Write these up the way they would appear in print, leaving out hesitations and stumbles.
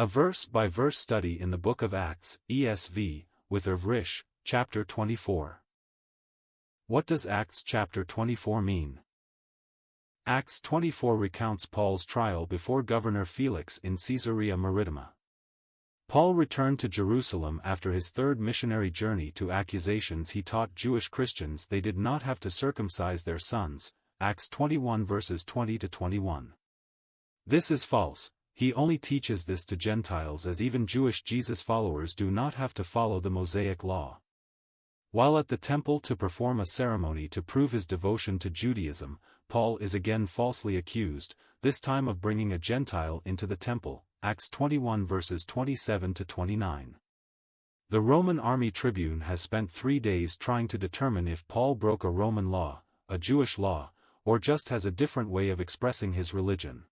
A verse-by-verse study in the Book of Acts, ESV, with Irv Risch, chapter 24. What does Acts chapter 24 mean? Acts 24 recounts Paul's trial before Governor Felix in Caesarea Maritima. Paul returned to Jerusalem after his third missionary journey to accusations he taught Jewish Christians they did not have to circumcise their sons, Acts 21 verses 20 to 21. This is false. He only teaches this to Gentiles, as even Jewish Jesus followers do not have to follow the Mosaic law. While at the temple to perform a ceremony to prove his devotion to Judaism, Paul is again falsely accused, this time of bringing a Gentile into the temple, Acts 21 verses 27 to 29. The Roman army tribune has spent 3 days trying to determine if Paul broke a Roman law, a Jewish law, or just has a different way of expressing his religion.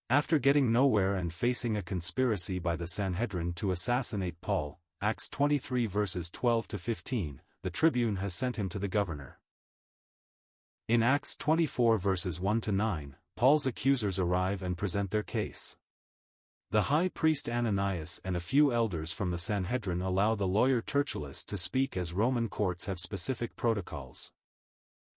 After getting nowhere and facing a conspiracy by the Sanhedrin to assassinate Paul, Acts 23 verses 12 to 15, the tribune has sent him to the governor. In Acts 24 verses 1 to 9, Paul's accusers arrive and present their case. The high priest Ananias and a few elders from the Sanhedrin allow the lawyer Tertullus to speak, as Roman courts have specific protocols.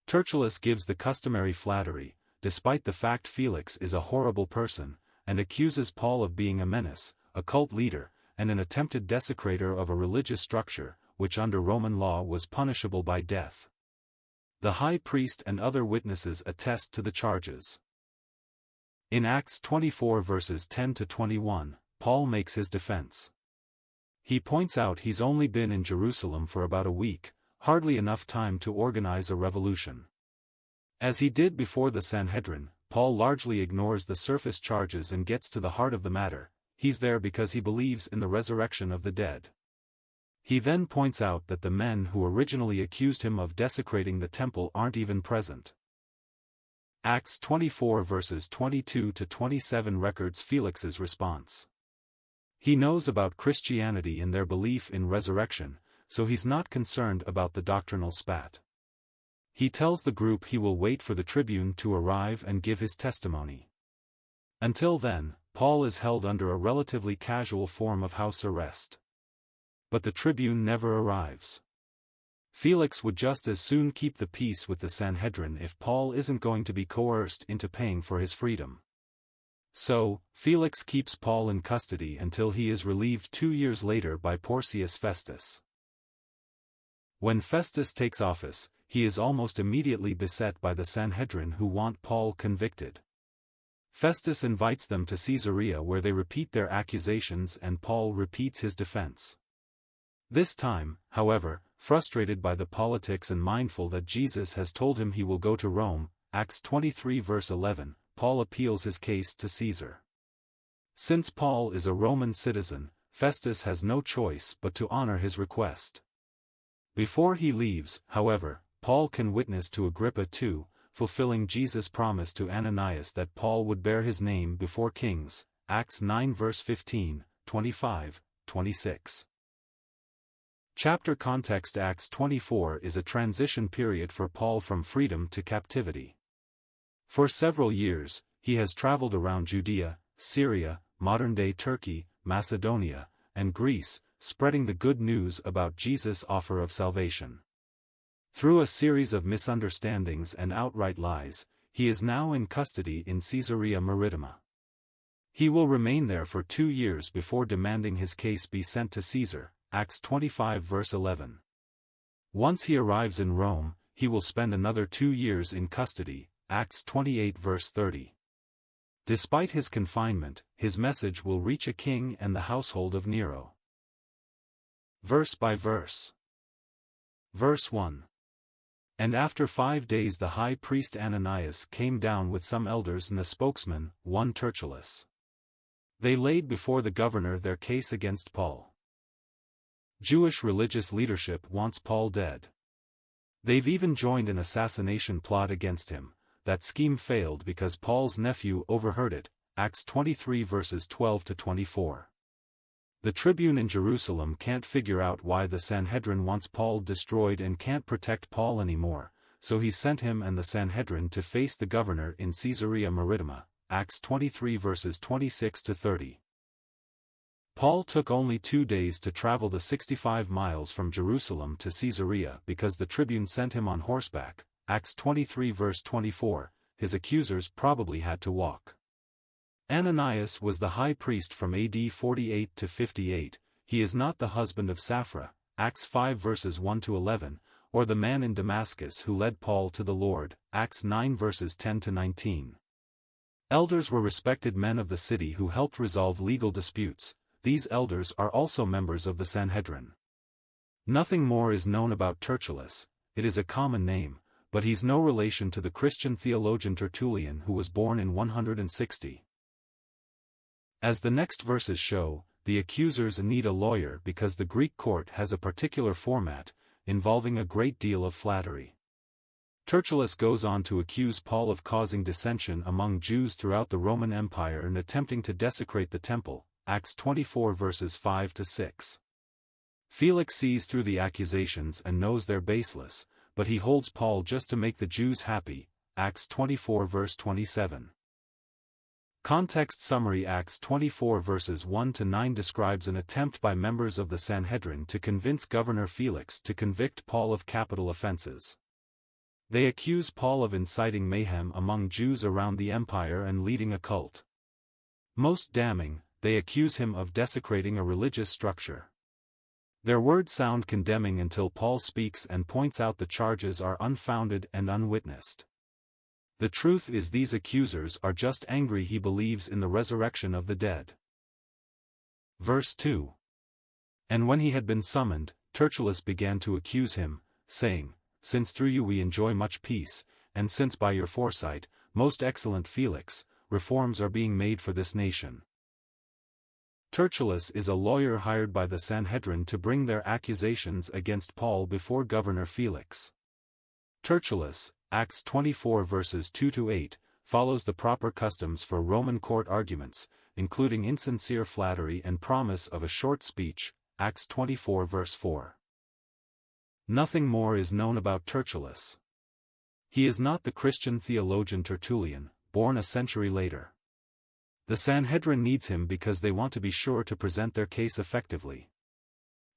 Tertullus gives the customary flattery, despite the fact Felix is a horrible person, and accuses Paul of being a menace, a cult leader, and an attempted desecrator of a religious structure, which under Roman law was punishable by death. The high priest and other witnesses attest to the charges. In Acts 24 verses 10 to 21, Paul makes his defense. He points out he's only been in Jerusalem for about a week, hardly enough time to organize a revolution. As he did before the Sanhedrin, Paul largely ignores the surface charges and gets to the heart of the matter. He's there because he believes in the resurrection of the dead. He then points out that the men who originally accused him of desecrating the temple aren't even present. Acts 24 verses 22 to 27 records Felix's response. He knows about Christianity and their belief in resurrection, so he's not concerned about the doctrinal spat. He tells the group he will wait for the tribune to arrive and give his testimony. Until then, Paul is held under a relatively casual form of house arrest. But the tribune never arrives. Felix would just as soon keep the peace with the Sanhedrin if Paul isn't going to be coerced into paying for his freedom. So, Felix keeps Paul in custody until he is relieved 2 years later by Porcius Festus. When Festus takes office, he is almost immediately beset by the Sanhedrin, who want Paul convicted. Festus invites them to Caesarea, where they repeat their accusations and Paul repeats his defense. This time, however, frustrated by the politics and mindful that Jesus has told him he will go to Rome, Acts 23 verse 11, Paul appeals his case to Caesar. Since Paul is a Roman citizen, Festus has no choice but to honor his request. Before he leaves, however, Paul can witness to Agrippa too, fulfilling Jesus' promise to Ananias that Paul would bear his name before kings, Acts 9 verse 15, 25, 26. Chapter context: Acts 24 is a transition period for Paul from freedom to captivity. For several years, he has traveled around Judea, Syria, modern-day Turkey, Macedonia, and Greece, spreading the good news about Jesus' offer of salvation. Through a series of misunderstandings and outright lies, he is now in custody in Caesarea Maritima. He will remain there for 2 years before demanding his case be sent to Caesar, Acts 25 verse 11. Once he arrives in Rome, he will spend another 2 years in custody, Acts 28 verse 30. Despite his confinement, his message will reach a king and the household of Nero. Verse by verse. Verse 1. And after 5 days the high priest Ananias came down with some elders and the spokesman, one Tertullus. They laid before the governor their case against Paul. Jewish religious leadership wants Paul dead. They've even joined an assassination plot against him. That scheme failed because Paul's nephew overheard it, Acts 23 verses 12 to 24. The tribune in Jerusalem can't figure out why the Sanhedrin wants Paul destroyed and can't protect Paul anymore, so he sent him and the Sanhedrin to face the governor in Caesarea Maritima, Acts 23 verses 26 to 30. Paul took only 2 days to travel the 65 miles from Jerusalem to Caesarea because the tribune sent him on horseback, Acts 23 verse 24, his accusers probably had to walk. Ananias was the high priest from AD 48 to 58, he is not the husband of Sapphira, Acts 5 verses 1 to 11, or the man in Damascus who led Paul to the Lord, Acts 9 verses 10 to 19. Elders were respected men of the city who helped resolve legal disputes. These elders are also members of the Sanhedrin. Nothing more is known about Tertullus, it is a common name, but he's no relation to the Christian theologian Tertullian who was born in 160. As the next verses show, the accusers need a lawyer because the Greek court has a particular format, involving a great deal of flattery. Tertullus goes on to accuse Paul of causing dissension among Jews throughout the Roman Empire and attempting to desecrate the temple, Acts 24 verses 5 to 6. Felix sees through the accusations and knows they're baseless, but he holds Paul just to make the Jews happy, Acts 24 verse 27. Context summary: Acts 24 verses 1 to 9 describes an attempt by members of the Sanhedrin to convince Governor Felix to convict Paul of capital offenses. They accuse Paul of inciting mayhem among Jews around the empire and leading a cult. Most damning, they accuse him of desecrating a religious structure. Their words sound condemning until Paul speaks and points out the charges are unfounded and unwitnessed. The truth is these accusers are just angry he believes in the resurrection of the dead. Verse 2. And when he had been summoned, Tertullus began to accuse him, saying, Since through you we enjoy much peace, and since by your foresight, most excellent Felix, reforms are being made for this nation. Tertullus is a lawyer hired by the Sanhedrin to bring their accusations against Paul before Governor Felix. Tertullus, Acts 24 verses 2 to 8, follows the proper customs for Roman court arguments, including insincere flattery and promise of a short speech, Acts 24 verse 4. Nothing more is known about Tertullus. He is not the Christian theologian Tertullian, born a century later. The Sanhedrin needs him because they want to be sure to present their case effectively.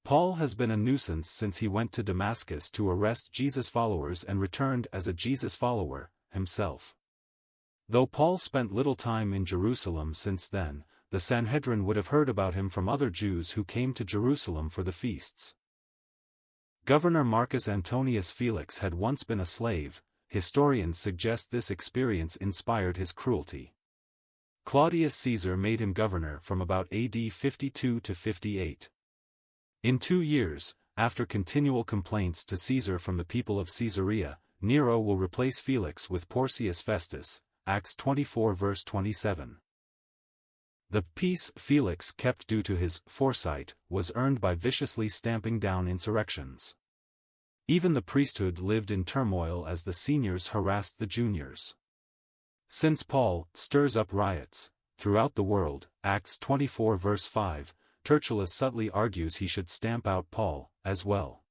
Paul has been a nuisance since he went to Damascus to arrest Jesus followers and returned as a Jesus follower, himself. Though Paul spent little time in Jerusalem since then, the Sanhedrin would have heard about him from other Jews who came to Jerusalem for the feasts. Governor Marcus Antonius Felix had once been a slave. Historians suggest this experience inspired his cruelty. Claudius Caesar made him governor from about AD 52 to 58. In 2 years, after continual complaints to Caesar from the people of Caesarea, Nero will replace Felix with Porcius Festus, Acts 24 verse 27. The peace Felix kept due to his foresight was earned by viciously stamping down insurrections. Even the priesthood lived in turmoil as the seniors harassed the juniors. Since Paul stirs up riots throughout the world, Acts 24 verse 5, Tertullus subtly argues he should stamp out Paul, as well.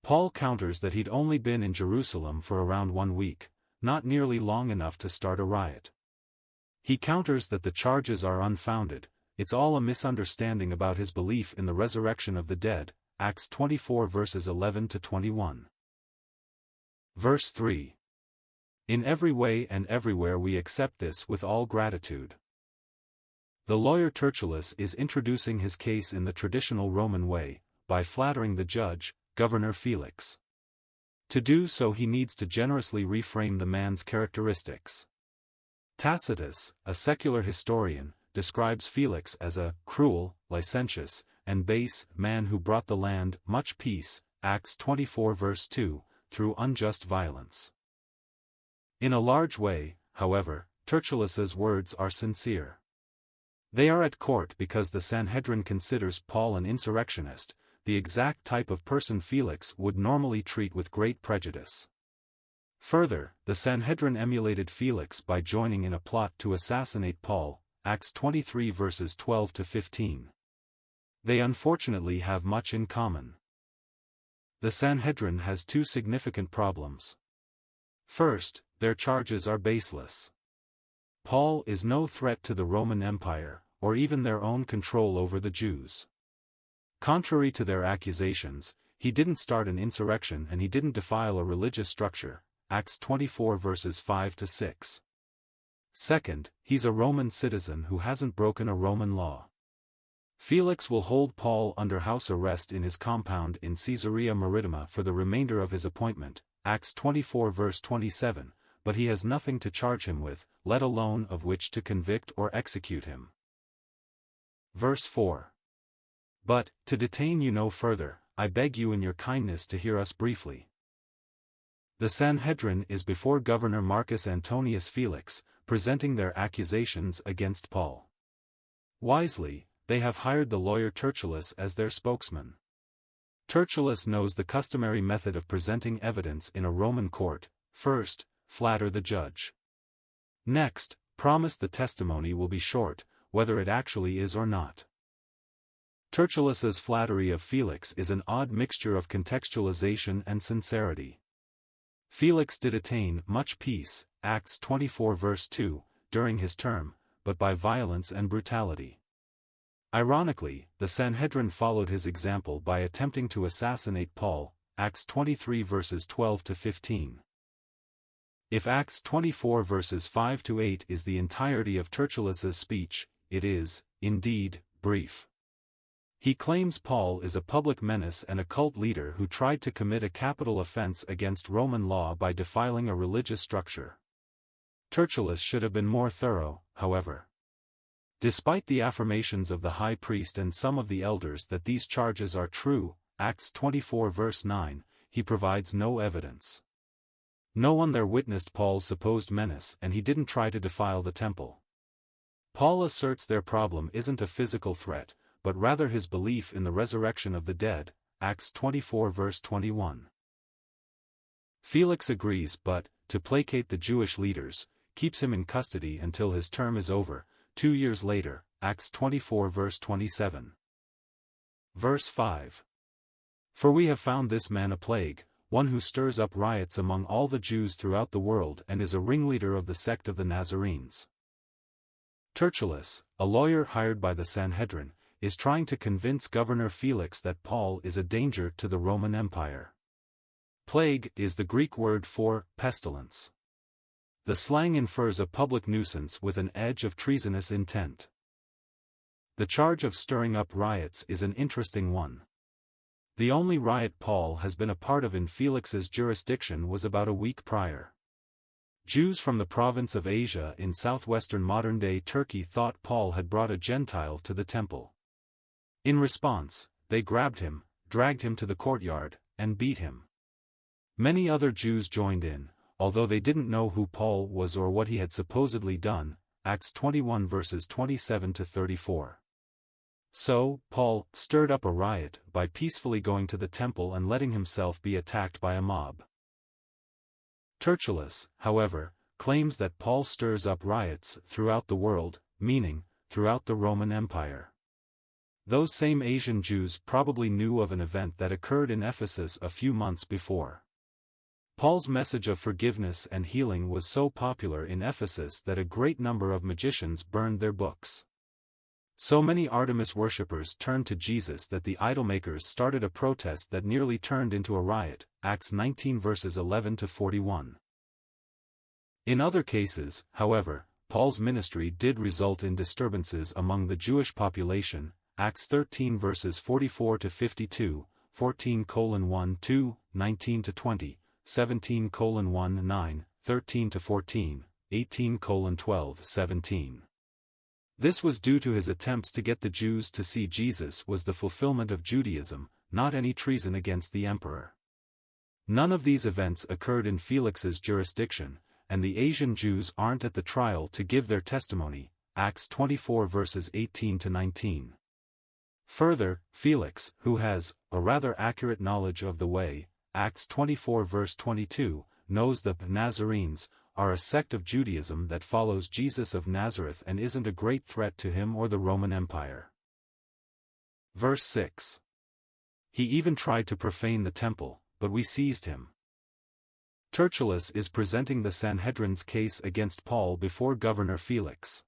Paul counters that he'd only been in Jerusalem for around 1 week, not nearly long enough to start a riot. He counters that the charges are unfounded, it's all a misunderstanding about his belief in the resurrection of the dead, Acts 24 verses 11 to 21. Verse 3. In every way and everywhere we accept this with all gratitude. The lawyer Tertullus is introducing his case in the traditional Roman way, by flattering the judge, Governor Felix. To do so he needs to generously reframe the man's characteristics. Tacitus, a secular historian, describes Felix as a cruel, licentious, and base man who brought the land much peace, Acts 24 verse 2, through unjust violence. In a large way, however, Tertullus's words are sincere. They are at court because the Sanhedrin considers Paul an insurrectionist, the exact type of person Felix would normally treat with great prejudice. Further, the Sanhedrin emulated Felix by joining in a plot to assassinate Paul, Acts 23 verses 12 to 15. They unfortunately have much in common. The Sanhedrin has 2 significant problems. First, their charges are baseless. Paul is no threat to the Roman Empire, or even their own control over the Jews. Contrary to their accusations, he didn't start an insurrection and he didn't defile a religious structure, Acts 24 verses 5 to 6. Second, he's a Roman citizen who hasn't broken a Roman law. Felix will hold Paul under house arrest in his compound in Caesarea Maritima for the remainder of his appointment, Acts 24 verse 27, but he has nothing to charge him with, let alone of which to convict or execute him. Verse 4. But, to detain you no further, I beg you in your kindness to hear us briefly. The Sanhedrin is before Governor Marcus Antonius Felix, presenting their accusations against Paul. Wisely, they have hired the lawyer Tertullus as their spokesman. Tertullus knows the customary method of presenting evidence in a Roman court: first, flatter the judge. Next, promise the testimony will be short, whether it actually is or not. Tertullus's flattery of Felix is an odd mixture of contextualization and sincerity. Felix did attain much peace, Acts 24 verse 2, during his term, but by violence and brutality. Ironically, the Sanhedrin followed his example by attempting to assassinate Paul, Acts 23 verses 12 to 15. If Acts 24 verses 5 to 8 is the entirety of Tertullus's speech, it is, indeed, brief. He claims Paul is a public menace and a cult leader who tried to commit a capital offense against Roman law by defiling a religious structure. Tertullus should have been more thorough, however. Despite the affirmations of the high priest and some of the elders that these charges are true, Acts 24 verse 9, he provides no evidence. No one there witnessed Paul's supposed menace and he didn't try to defile the temple. Paul asserts their problem isn't a physical threat, but rather his belief in the resurrection of the dead, Acts 24 verse 21. Felix agrees but, to placate the Jewish leaders, keeps him in custody until his term is over, 2 years later, Acts 24 verse 27. Verse 5. For we have found this man a plague, one who stirs up riots among all the Jews throughout the world and is a ringleader of the sect of the Nazarenes. Tertullus, a lawyer hired by the Sanhedrin, is trying to convince Governor Felix that Paul is a danger to the Roman Empire. Plague is the Greek word for pestilence. The slang infers a public nuisance with an edge of treasonous intent. The charge of stirring up riots is an interesting one. The only riot Paul has been a part of in Felix's jurisdiction was about a week prior. Jews from the province of Asia in southwestern modern-day Turkey thought Paul had brought a Gentile to the temple. In response, they grabbed him, dragged him to the courtyard, and beat him. Many other Jews joined in, although they didn't know who Paul was or what he had supposedly done, Acts 21 verses 27 to 34. So, Paul stirred up a riot by peacefully going to the temple and letting himself be attacked by a mob. Tertullus, however, claims that Paul stirs up riots throughout the world, meaning, throughout the Roman Empire. Those same Asian Jews probably knew of an event that occurred in Ephesus a few months before. Paul's message of forgiveness and healing was so popular in Ephesus that a great number of magicians burned their books. So many Artemis worshippers turned to Jesus that the idolmakers started a protest that nearly turned into a riot, Acts 19 verses 11 to 41. In other cases, however, Paul's ministry did result in disturbances among the Jewish population, Acts 13 verses 44 to 52, 14:1-2, 19 to 20, 17:1-9, 13 to 14, 18:12, 17. This was due to his attempts to get the Jews to see Jesus was the fulfillment of Judaism, not any treason against the emperor. None of these events occurred in Felix's jurisdiction, and the Asian Jews aren't at the trial to give their testimony, Acts 24 verses 18 to 19. Further, Felix, who has a rather accurate knowledge of the way, Acts 24 verse 22, knows the Nazarenes are a sect of Judaism that follows Jesus of Nazareth and isn't a great threat to him or the Roman Empire. Verse 6. He even tried to profane the temple, but we seized him. Tertullus is presenting the Sanhedrin's case against Paul before Governor Felix.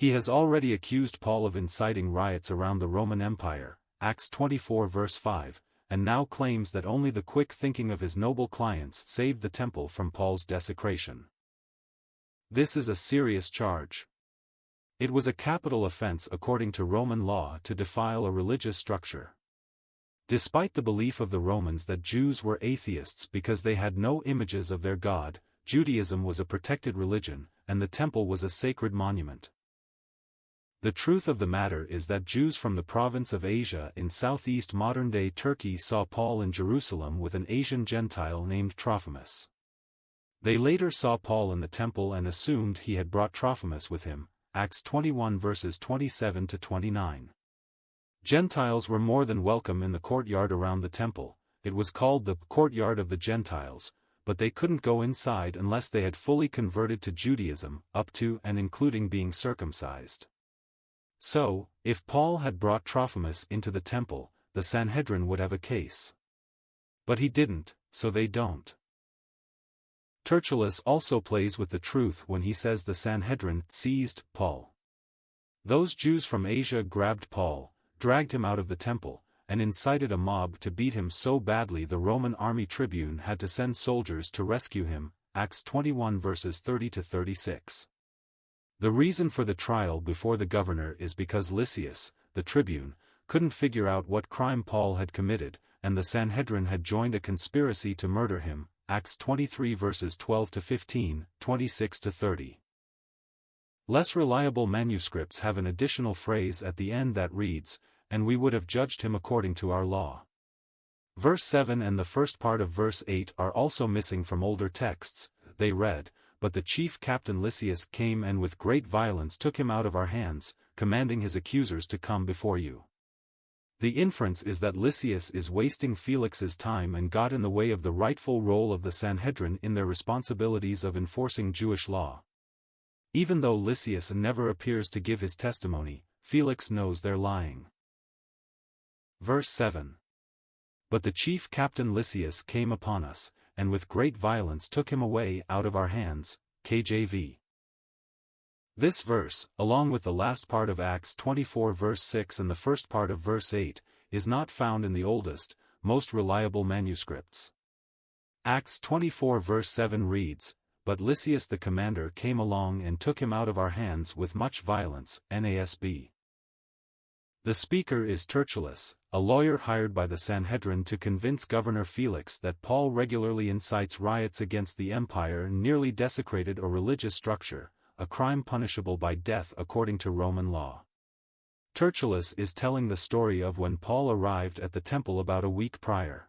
He has already accused Paul of inciting riots around the Roman Empire, Acts 24 verse 5, and now claims that only the quick thinking of his noble clients saved the temple from Paul's desecration. This is a serious charge. It was a capital offense according to Roman law to defile a religious structure. Despite the belief of the Romans that Jews were atheists because they had no images of their God, Judaism was a protected religion, and the temple was a sacred monument. The truth of the matter is that Jews from the province of Asia in southeast modern-day Turkey saw Paul in Jerusalem with an Asian Gentile named Trophimus. They later saw Paul in the temple and assumed he had brought Trophimus with him, Acts 21 verses 27 to 29. Gentiles were more than welcome in the courtyard around the temple. It was called the courtyard of the Gentiles, but they couldn't go inside unless they had fully converted to Judaism, up to and including being circumcised. So, if Paul had brought Trophimus into the temple, the Sanhedrin would have a case. But he didn't, so they don't. Tertullus also plays with the truth when he says the Sanhedrin seized Paul. Those Jews from Asia grabbed Paul, dragged him out of the temple, and incited a mob to beat him so badly the Roman army tribune had to send soldiers to rescue him, Acts 21 verses 30 to 36. The reason for the trial before the governor is because Lysias, the tribune, couldn't figure out what crime Paul had committed, and the Sanhedrin had joined a conspiracy to murder him, Acts 23 verses 12 to 15, 26 to 30. Less reliable manuscripts have an additional phrase at the end that reads, "And we would have judged him according to our law." Verse 7 and the first part of verse 8 are also missing from older texts. They read, "But the chief captain Lysias came and with great violence took him out of our hands, commanding his accusers to come before you." The inference is that Lysias is wasting Felix's time and got in the way of the rightful role of the Sanhedrin in their responsibilities of enforcing Jewish law. Even though Lysias never appears to give his testimony, Felix knows they're lying. Verse 7. "But the chief captain Lysias came upon us, and with great violence took him away out of our hands." KJV. This verse, along with the last part of Acts 24 verse 6 and the first part of verse 8, is not found in the oldest, most reliable manuscripts. Acts 24 verse 7 reads, "But Lysias the commander came along and took him out of our hands with much violence." NASB. The speaker is Tertullus, a lawyer hired by the Sanhedrin to convince Governor Felix that Paul regularly incites riots against the empire and nearly desecrated a religious structure, a crime punishable by death according to Roman law. Tertullus is telling the story of when Paul arrived at the temple about a week prior.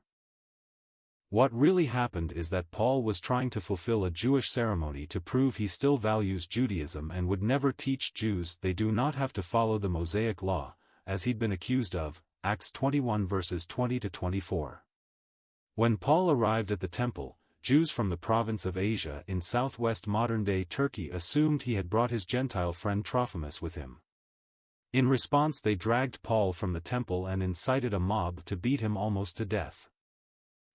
What really happened is that Paul was trying to fulfill a Jewish ceremony to prove he still values Judaism and would never teach Jews they do not have to follow the Mosaic law, as he'd been accused of, Acts 21 verses 20 to 24. When Paul arrived at the temple, Jews from the province of Asia in southwest modern-day Turkey assumed he had brought his Gentile friend Trophimus with him. In response they dragged Paul from the temple and incited a mob to beat him almost to death.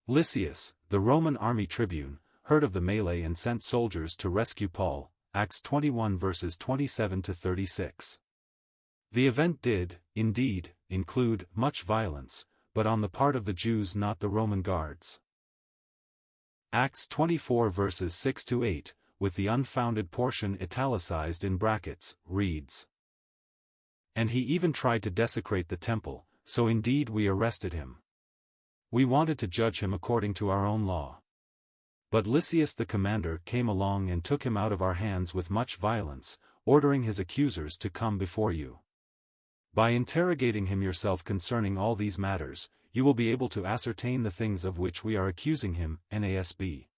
Lysias, the Roman army tribune, heard of the melee and sent soldiers to rescue Paul, Acts 21 verses 27 to 36. The event did, indeed, include much violence, but on the part of the Jews, not the Roman guards. Acts 24 verses 6 to 8, with the unfounded portion italicized in brackets, reads, "And he even tried to desecrate the temple, so indeed we arrested him. We wanted to judge him according to our own law. But Lysias the commander came along and took him out of our hands with much violence, ordering his accusers to come before you. By interrogating him yourself concerning all these matters, you will be able to ascertain the things of which we are accusing him." NASB.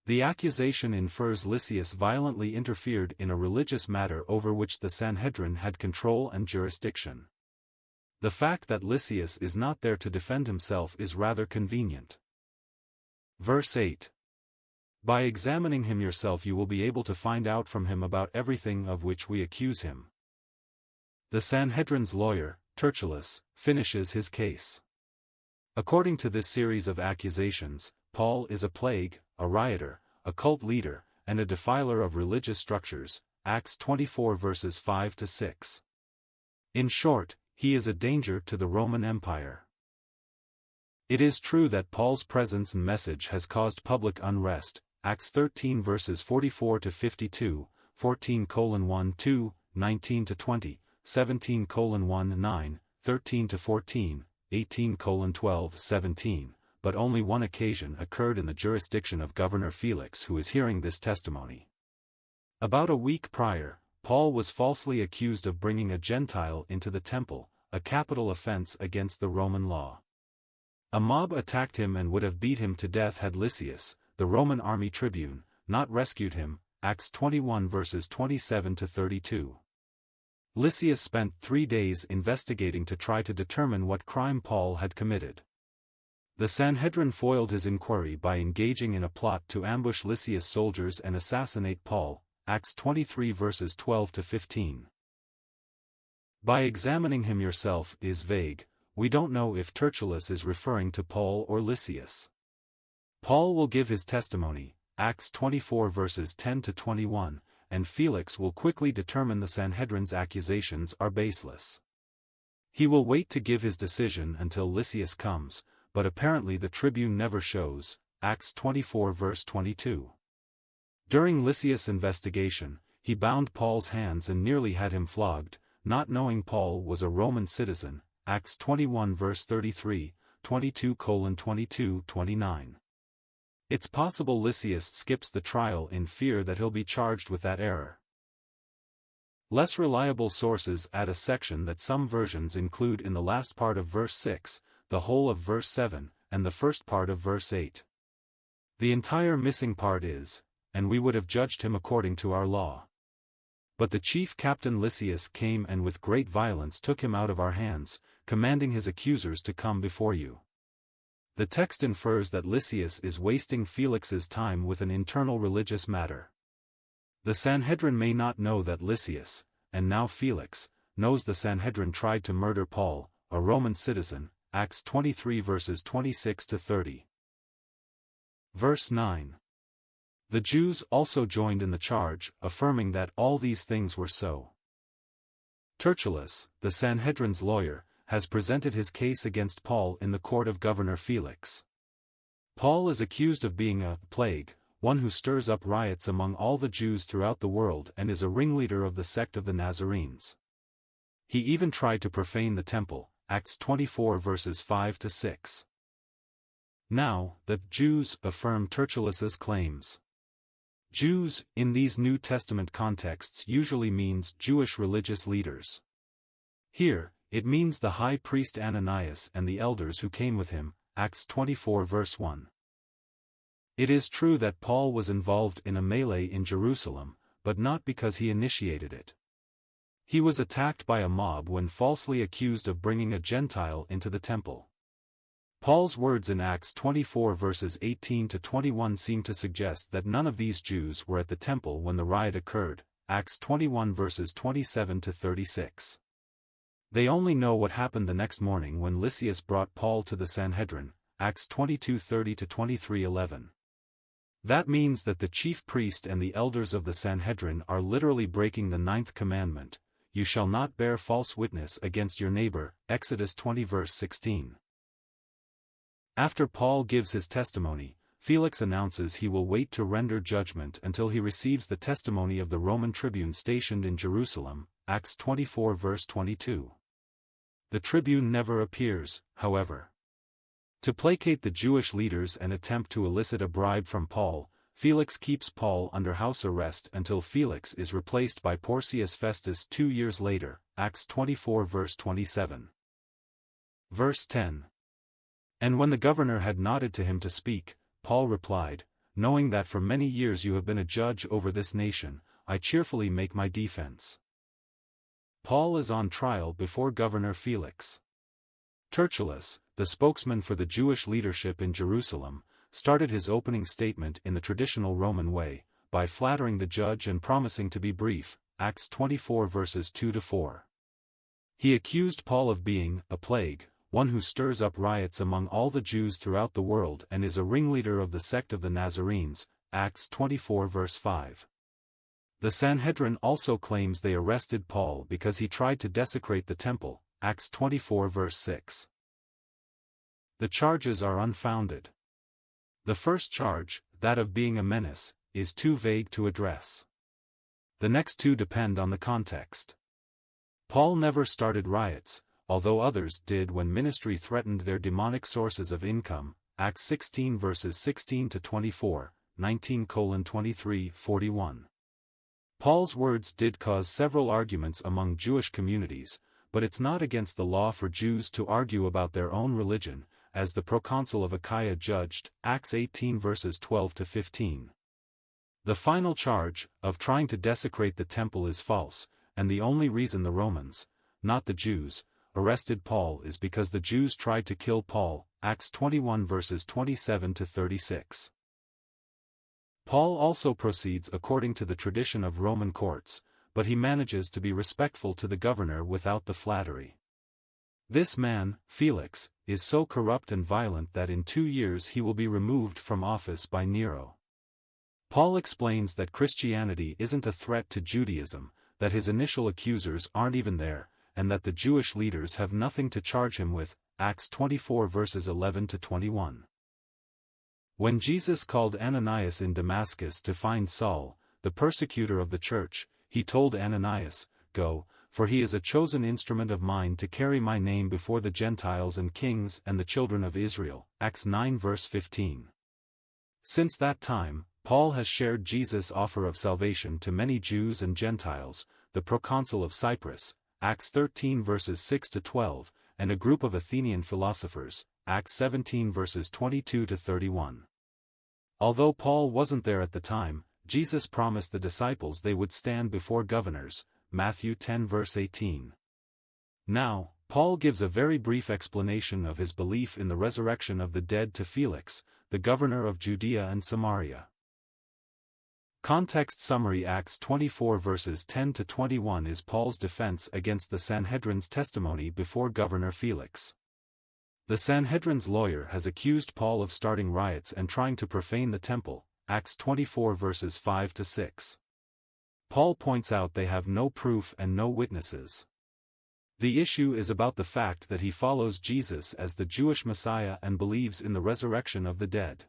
The accusation infers Lysias violently interfered in a religious matter over which the Sanhedrin had control and jurisdiction. The fact that Lysias is not there to defend himself is rather convenient. Verse 8. "By examining him yourself you will be able to find out from him about everything of which we accuse him." The Sanhedrin's lawyer, Tertullus, finishes his case. According to this series of accusations, Paul is a plague, a rioter, a cult leader, and a defiler of religious structures, Acts 24 verses 5 to 6. In short, he is a danger to the Roman Empire. It is true that Paul's presence and message has caused public unrest, Acts 13 verses 44 to 52, 14:1-2, 19 to 20, 17:1-9, 13 to 14, 18:12, 17, but only one occasion occurred in the jurisdiction of Governor Felix, who is hearing this testimony. About a week prior, Paul was falsely accused of bringing a Gentile into the temple, a capital offense against the Roman law. A mob attacked him and would have beat him to death had Lysias, the Roman army tribune, not rescued him, Acts 21 verses 27 to 32. Lysias spent 3 days investigating to try to determine what crime Paul had committed. The Sanhedrin foiled his inquiry by engaging in a plot to ambush Lysias' soldiers and assassinate Paul, Acts 23 verses 12 to 15. By examining him yourself is vague. We don't know if Tertullus is referring to Paul or Lysias. Paul will give his testimony, Acts 24 verses 10 to 21, and Felix will quickly determine the Sanhedrin's accusations are baseless. He will wait to give his decision until Lysias comes, but apparently the tribune never shows, Acts 24 verse 22. During Lysias' investigation, he bound Paul's hands and nearly had him flogged, not knowing Paul was a Roman citizen, Acts 21 verse 33, 22:22, 29. It's possible Lysias skips the trial in fear that he'll be charged with that error. Less reliable sources add a section that some versions include in the last part of verse 6, the whole of verse 7, and the first part of verse 8. The entire missing part is, and we would have judged him according to our law. But the chief captain Lysias came and with great violence took him out of our hands, commanding his accusers to come before you. The text infers that Lysias is wasting Felix's time with an internal religious matter. The Sanhedrin may not know that Lysias, and now Felix, knows the Sanhedrin tried to murder Paul, a Roman citizen, Acts 23 verses 26 to 30. Verse 9. The Jews also joined in the charge, affirming that all these things were so. Tertullus, the Sanhedrin's lawyer, has presented his case against Paul in the court of Governor Felix. Paul is accused of being a plague, one who stirs up riots among all the Jews throughout the world and is a ringleader of the sect of the Nazarenes. He even tried to profane the temple, Acts 24 verses 5 to 6. Now, the Jews affirm Tertullus's claims. Jews, in these New Testament contexts usually means Jewish religious leaders. Here, it means the high priest Ananias and the elders who came with him, Acts 24 verse 1. It is true that Paul was involved in a melee in Jerusalem, but not because he initiated it. He was attacked by a mob when falsely accused of bringing a Gentile into the temple. Paul's words in Acts 24 verses 18 to 21 seem to suggest that none of these Jews were at the temple when the riot occurred, Acts 21 verses 27 to 36. They only know what happened the next morning when Lysias brought Paul to the Sanhedrin, Acts 22:30 to 23:11. That means that the chief priest and the elders of the Sanhedrin are literally breaking the 9th commandment, you shall not bear false witness against your neighbor, Exodus 20 verse 16. After Paul gives his testimony, Felix announces he will wait to render judgment until he receives the testimony of the Roman tribune stationed in Jerusalem, Acts 24 verse 22. The tribune never appears, however. To placate the Jewish leaders and attempt to elicit a bribe from Paul, Felix keeps Paul under house arrest until Felix is replaced by Porcius Festus 2 years later, Acts 24 verse 27. Verse 10. And when the governor had nodded to him to speak, Paul replied, knowing that for many years you have been a judge over this nation, I cheerfully make my defense. Paul is on trial before Governor Felix. Tertullus, the spokesman for the Jewish leadership in Jerusalem, started his opening statement in the traditional Roman way, by flattering the judge and promising to be brief, Acts 24 verses 2 to 4. He accused Paul of being a plague, one who stirs up riots among all the Jews throughout the world and is a ringleader of the sect of the Nazarenes, Acts 24 verse 5. The Sanhedrin also claims they arrested Paul because he tried to desecrate the temple, Acts 24 verse 6. The charges are unfounded. The first charge, that of being a menace, is too vague to address. The next two depend on the context. Paul never started riots, although others did when ministry threatened their demonic sources of income, Acts 16 verses 16 to 24, 19:23-41. Paul's words did cause several arguments among Jewish communities, but it's not against the law for Jews to argue about their own religion, as the proconsul of Achaia judged, Acts 18 verses 12 to 15. The final charge, of trying to desecrate the temple, is false, and the only reason the Romans, not the Jews, arrested Paul is because the Jews tried to kill Paul, Acts 21 verses 27 to 36. Paul also proceeds according to the tradition of Roman courts, but he manages to be respectful to the governor without the flattery. This man, Felix, is so corrupt and violent that in 2 years he will be removed from office by Nero. Paul explains that Christianity isn't a threat to Judaism, that his initial accusers aren't even there, and that the Jewish leaders have nothing to charge him with, Acts 24 verses 11 to 21. When Jesus called Ananias in Damascus to find Saul, the persecutor of the church, he told Ananias, "Go, for he is a chosen instrument of mine to carry my name before the Gentiles and kings and the children of Israel." Acts 9 verse 15. Since that time, Paul has shared Jesus' offer of salvation to many Jews and Gentiles, the proconsul of Cyprus, Acts 13 verses 6 to 12, and a group of Athenian philosophers, Acts 17 verses 22 to 31. Although Paul wasn't there at the time, Jesus promised the disciples they would stand before governors, Matthew 10 verse 18. Now, Paul gives a very brief explanation of his belief in the resurrection of the dead to Felix, the governor of Judea and Samaria. Context summary: Acts 24 verses 10 to 21 is Paul's defense against the Sanhedrin's testimony before Governor Felix. The Sanhedrin's lawyer has accused Paul of starting riots and trying to profane the temple, Acts 24 verses 5 to 6. Paul points out they have no proof and no witnesses. The issue is about the fact that he follows Jesus as the Jewish Messiah and believes in the resurrection of the dead.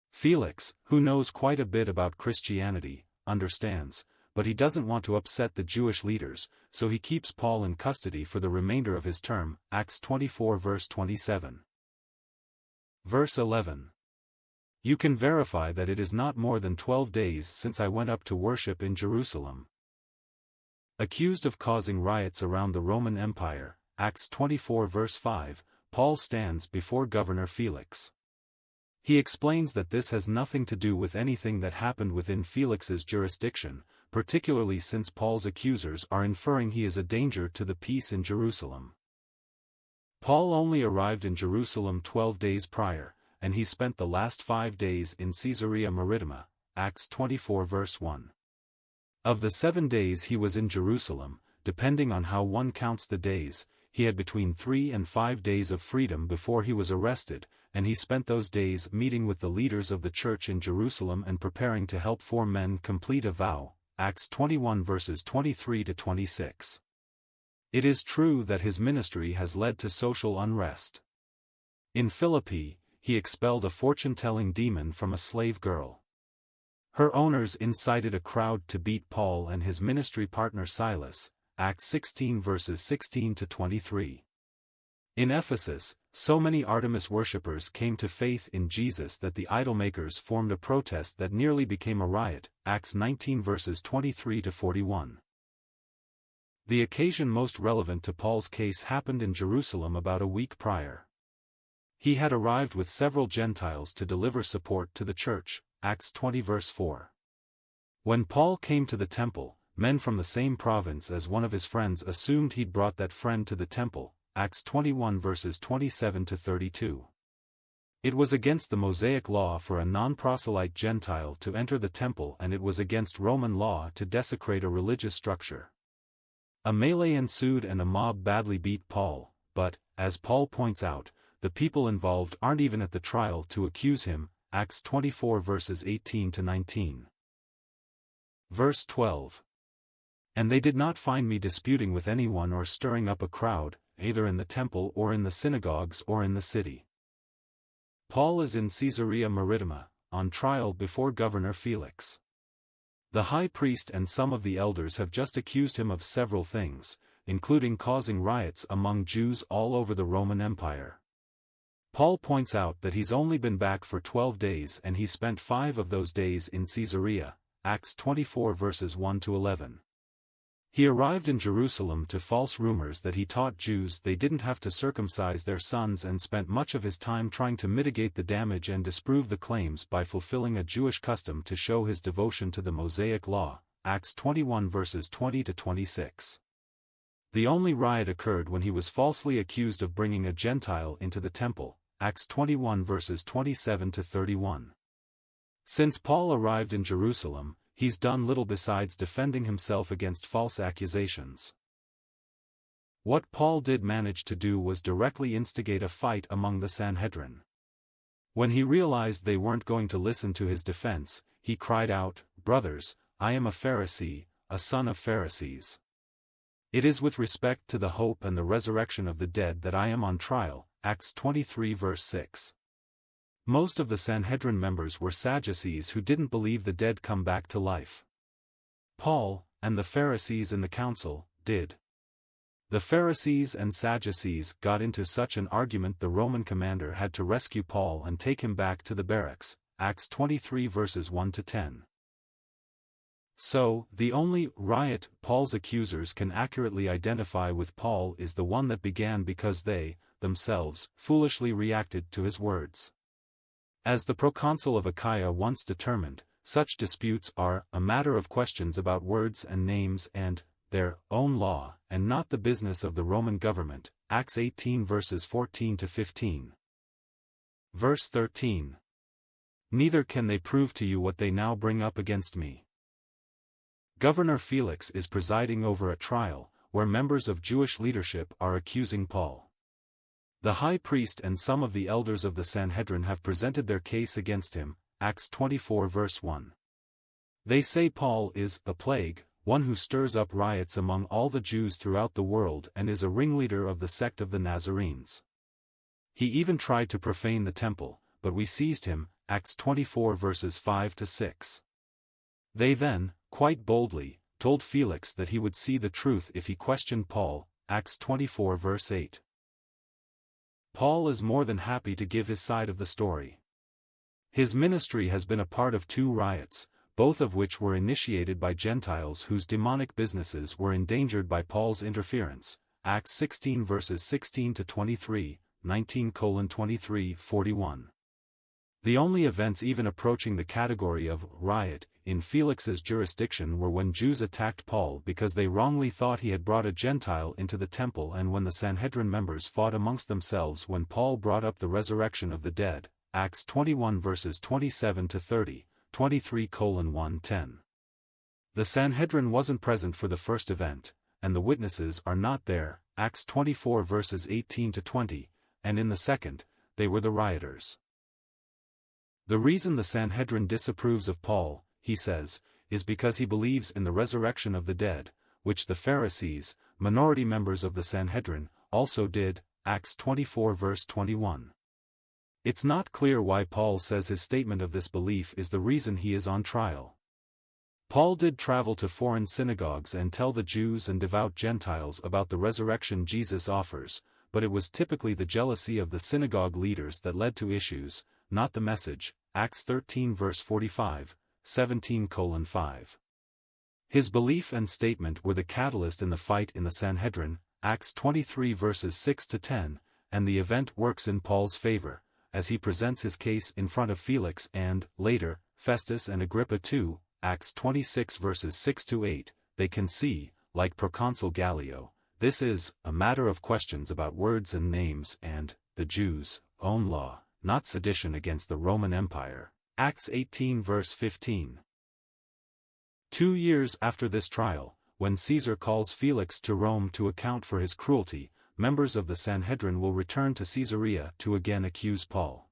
Felix, who knows quite a bit about Christianity, understands, but he doesn't want to upset the Jewish leaders, so he keeps Paul in custody for the remainder of his term, Acts 24 verse 27. Verse 11. You can verify that it is not more than 12 days since I went up to worship in Jerusalem. Accused of causing riots around the Roman Empire, Acts 24 verse 5, Paul stands before Governor Felix. He explains that this has nothing to do with anything that happened within Felix's jurisdiction, particularly since Paul's accusers are inferring he is a danger to the peace in Jerusalem. Paul only arrived in Jerusalem 12 days prior, and he spent the last 5 days in Caesarea Maritima, Acts 24 verse 1. Of the 7 days he was in Jerusalem, depending on how one counts the days, he had between 3 and 5 days of freedom before he was arrested, and he spent those days meeting with the leaders of the church in Jerusalem and preparing to help 4 men complete a vow, Acts 21 verses 23 to 26. It is true that his ministry has led to social unrest. In Philippi, he expelled a fortune-telling demon from a slave girl. Her owners incited a crowd to beat Paul and his ministry partner Silas, Acts 16 verses 16 to 23. In Ephesus, so many Artemis worshippers came to faith in Jesus that the idol-makers formed a protest that nearly became a riot, Acts 19 verses 23 to 41. The occasion most relevant to Paul's case happened in Jerusalem about a week prior. He had arrived with several Gentiles to deliver support to the church, Acts 20 verse 4. When Paul came to the temple, men from the same province as one of his friends assumed he'd brought that friend to the temple, Acts 21 verses 27 to 32. It was against the Mosaic law for a non-proselyte Gentile to enter the temple, and it was against Roman law to desecrate a religious structure. A melee ensued and a mob badly beat Paul, but, as Paul points out, the people involved aren't even at the trial to accuse him, Acts 24 verses 18 to 19. Verse 12. And they did not find me disputing with anyone or stirring up a crowd, either in the temple or in the synagogues or in the city. Paul is in Caesarea Maritima, on trial before Governor Felix. The high priest and some of the elders have just accused him of several things, including causing riots among Jews all over the Roman Empire. Paul points out that he's only been back for 12 days and he spent 5 of those days in Caesarea, Acts 24 verses 1 to 11. He arrived in Jerusalem to false rumors that he taught Jews they didn't have to circumcise their sons and spent much of his time trying to mitigate the damage and disprove the claims by fulfilling a Jewish custom to show his devotion to the Mosaic Law, Acts 21 verses 20 to 26. The only riot occurred when he was falsely accused of bringing a Gentile into the temple, Acts 21 verses 27 to 31. Since Paul arrived in Jerusalem, he's done little besides defending himself against false accusations. What Paul did manage to do was directly instigate a fight among the Sanhedrin. When he realized they weren't going to listen to his defense, he cried out, "Brothers, I am a Pharisee, a son of Pharisees. It is with respect to the hope and the resurrection of the dead that I am on trial," Acts 23 verse 6. Most of the Sanhedrin members were Sadducees who didn't believe the dead come back to life. Paul, and the Pharisees in the council, did. The Pharisees and Sadducees got into such an argument the Roman commander had to rescue Paul and take him back to the barracks, Acts 23 verses 1 to 10. So, the only riot Paul's accusers can accurately identify with Paul is the one that began because they, themselves, foolishly reacted to his words. As the proconsul of Achaia once determined, such disputes are a matter of questions about words and names and their own law, and not the business of the Roman government, Acts 18 verses 14 to 15. Verse 13. Neither can they prove to you what they now bring up against me. Governor Felix is presiding over a trial, where members of Jewish leadership are accusing Paul. The high priest and some of the elders of the Sanhedrin have presented their case against him, Acts 24 verse 1. They say Paul is a plague, one who stirs up riots among all the Jews throughout the world and is a ringleader of the sect of the Nazarenes. He even tried to profane the temple, but we seized him, Acts 24 verses 5 to 6. They then, quite boldly, told Felix that he would see the truth if he questioned Paul, Acts 24 verse 8. Paul is more than happy to give his side of the story. His ministry has been a part of 2 riots, both of which were initiated by Gentiles whose demonic businesses were endangered by Paul's interference, Acts 16 verses 16 to 23, 19:23-41. The only events even approaching the category of riot in Felix's jurisdiction were when Jews attacked Paul because they wrongly thought he had brought a Gentile into the temple and when the Sanhedrin members fought amongst themselves when Paul brought up the resurrection of the dead, Acts 21 verses 27 to 30, 23:1-10. The Sanhedrin wasn't present for the first event, and the witnesses are not there, Acts 24 verses 18 to 20, and in the second, they were the rioters. The reason the Sanhedrin disapproves of Paul, he says, is because he believes in the resurrection of the dead, which the Pharisees, minority members of the Sanhedrin, also did, Acts 24 verse 21. It's not clear why Paul says his statement of this belief is the reason he is on trial. Paul did travel to foreign synagogues and tell the Jews and devout Gentiles about the resurrection Jesus offers, but it was typically the jealousy of the synagogue leaders that led to issues, not the message, Acts 13 verse 45, 17:5. His belief and statement were the catalyst in the fight in the Sanhedrin, Acts 23 verses 6 to 10, and the event works in Paul's favor, as he presents his case in front of Felix and, later, Festus and Agrippa too, Acts 26 verses 6 to 8, they can see, like Proconsul Gallio, this is a matter of questions about words and names and the Jews' own law, not sedition against the Roman Empire, Acts 18 verse 15. 2 years after this trial, when Caesar calls Felix to Rome to account for his cruelty, members of the Sanhedrin will return to Caesarea to again accuse Paul.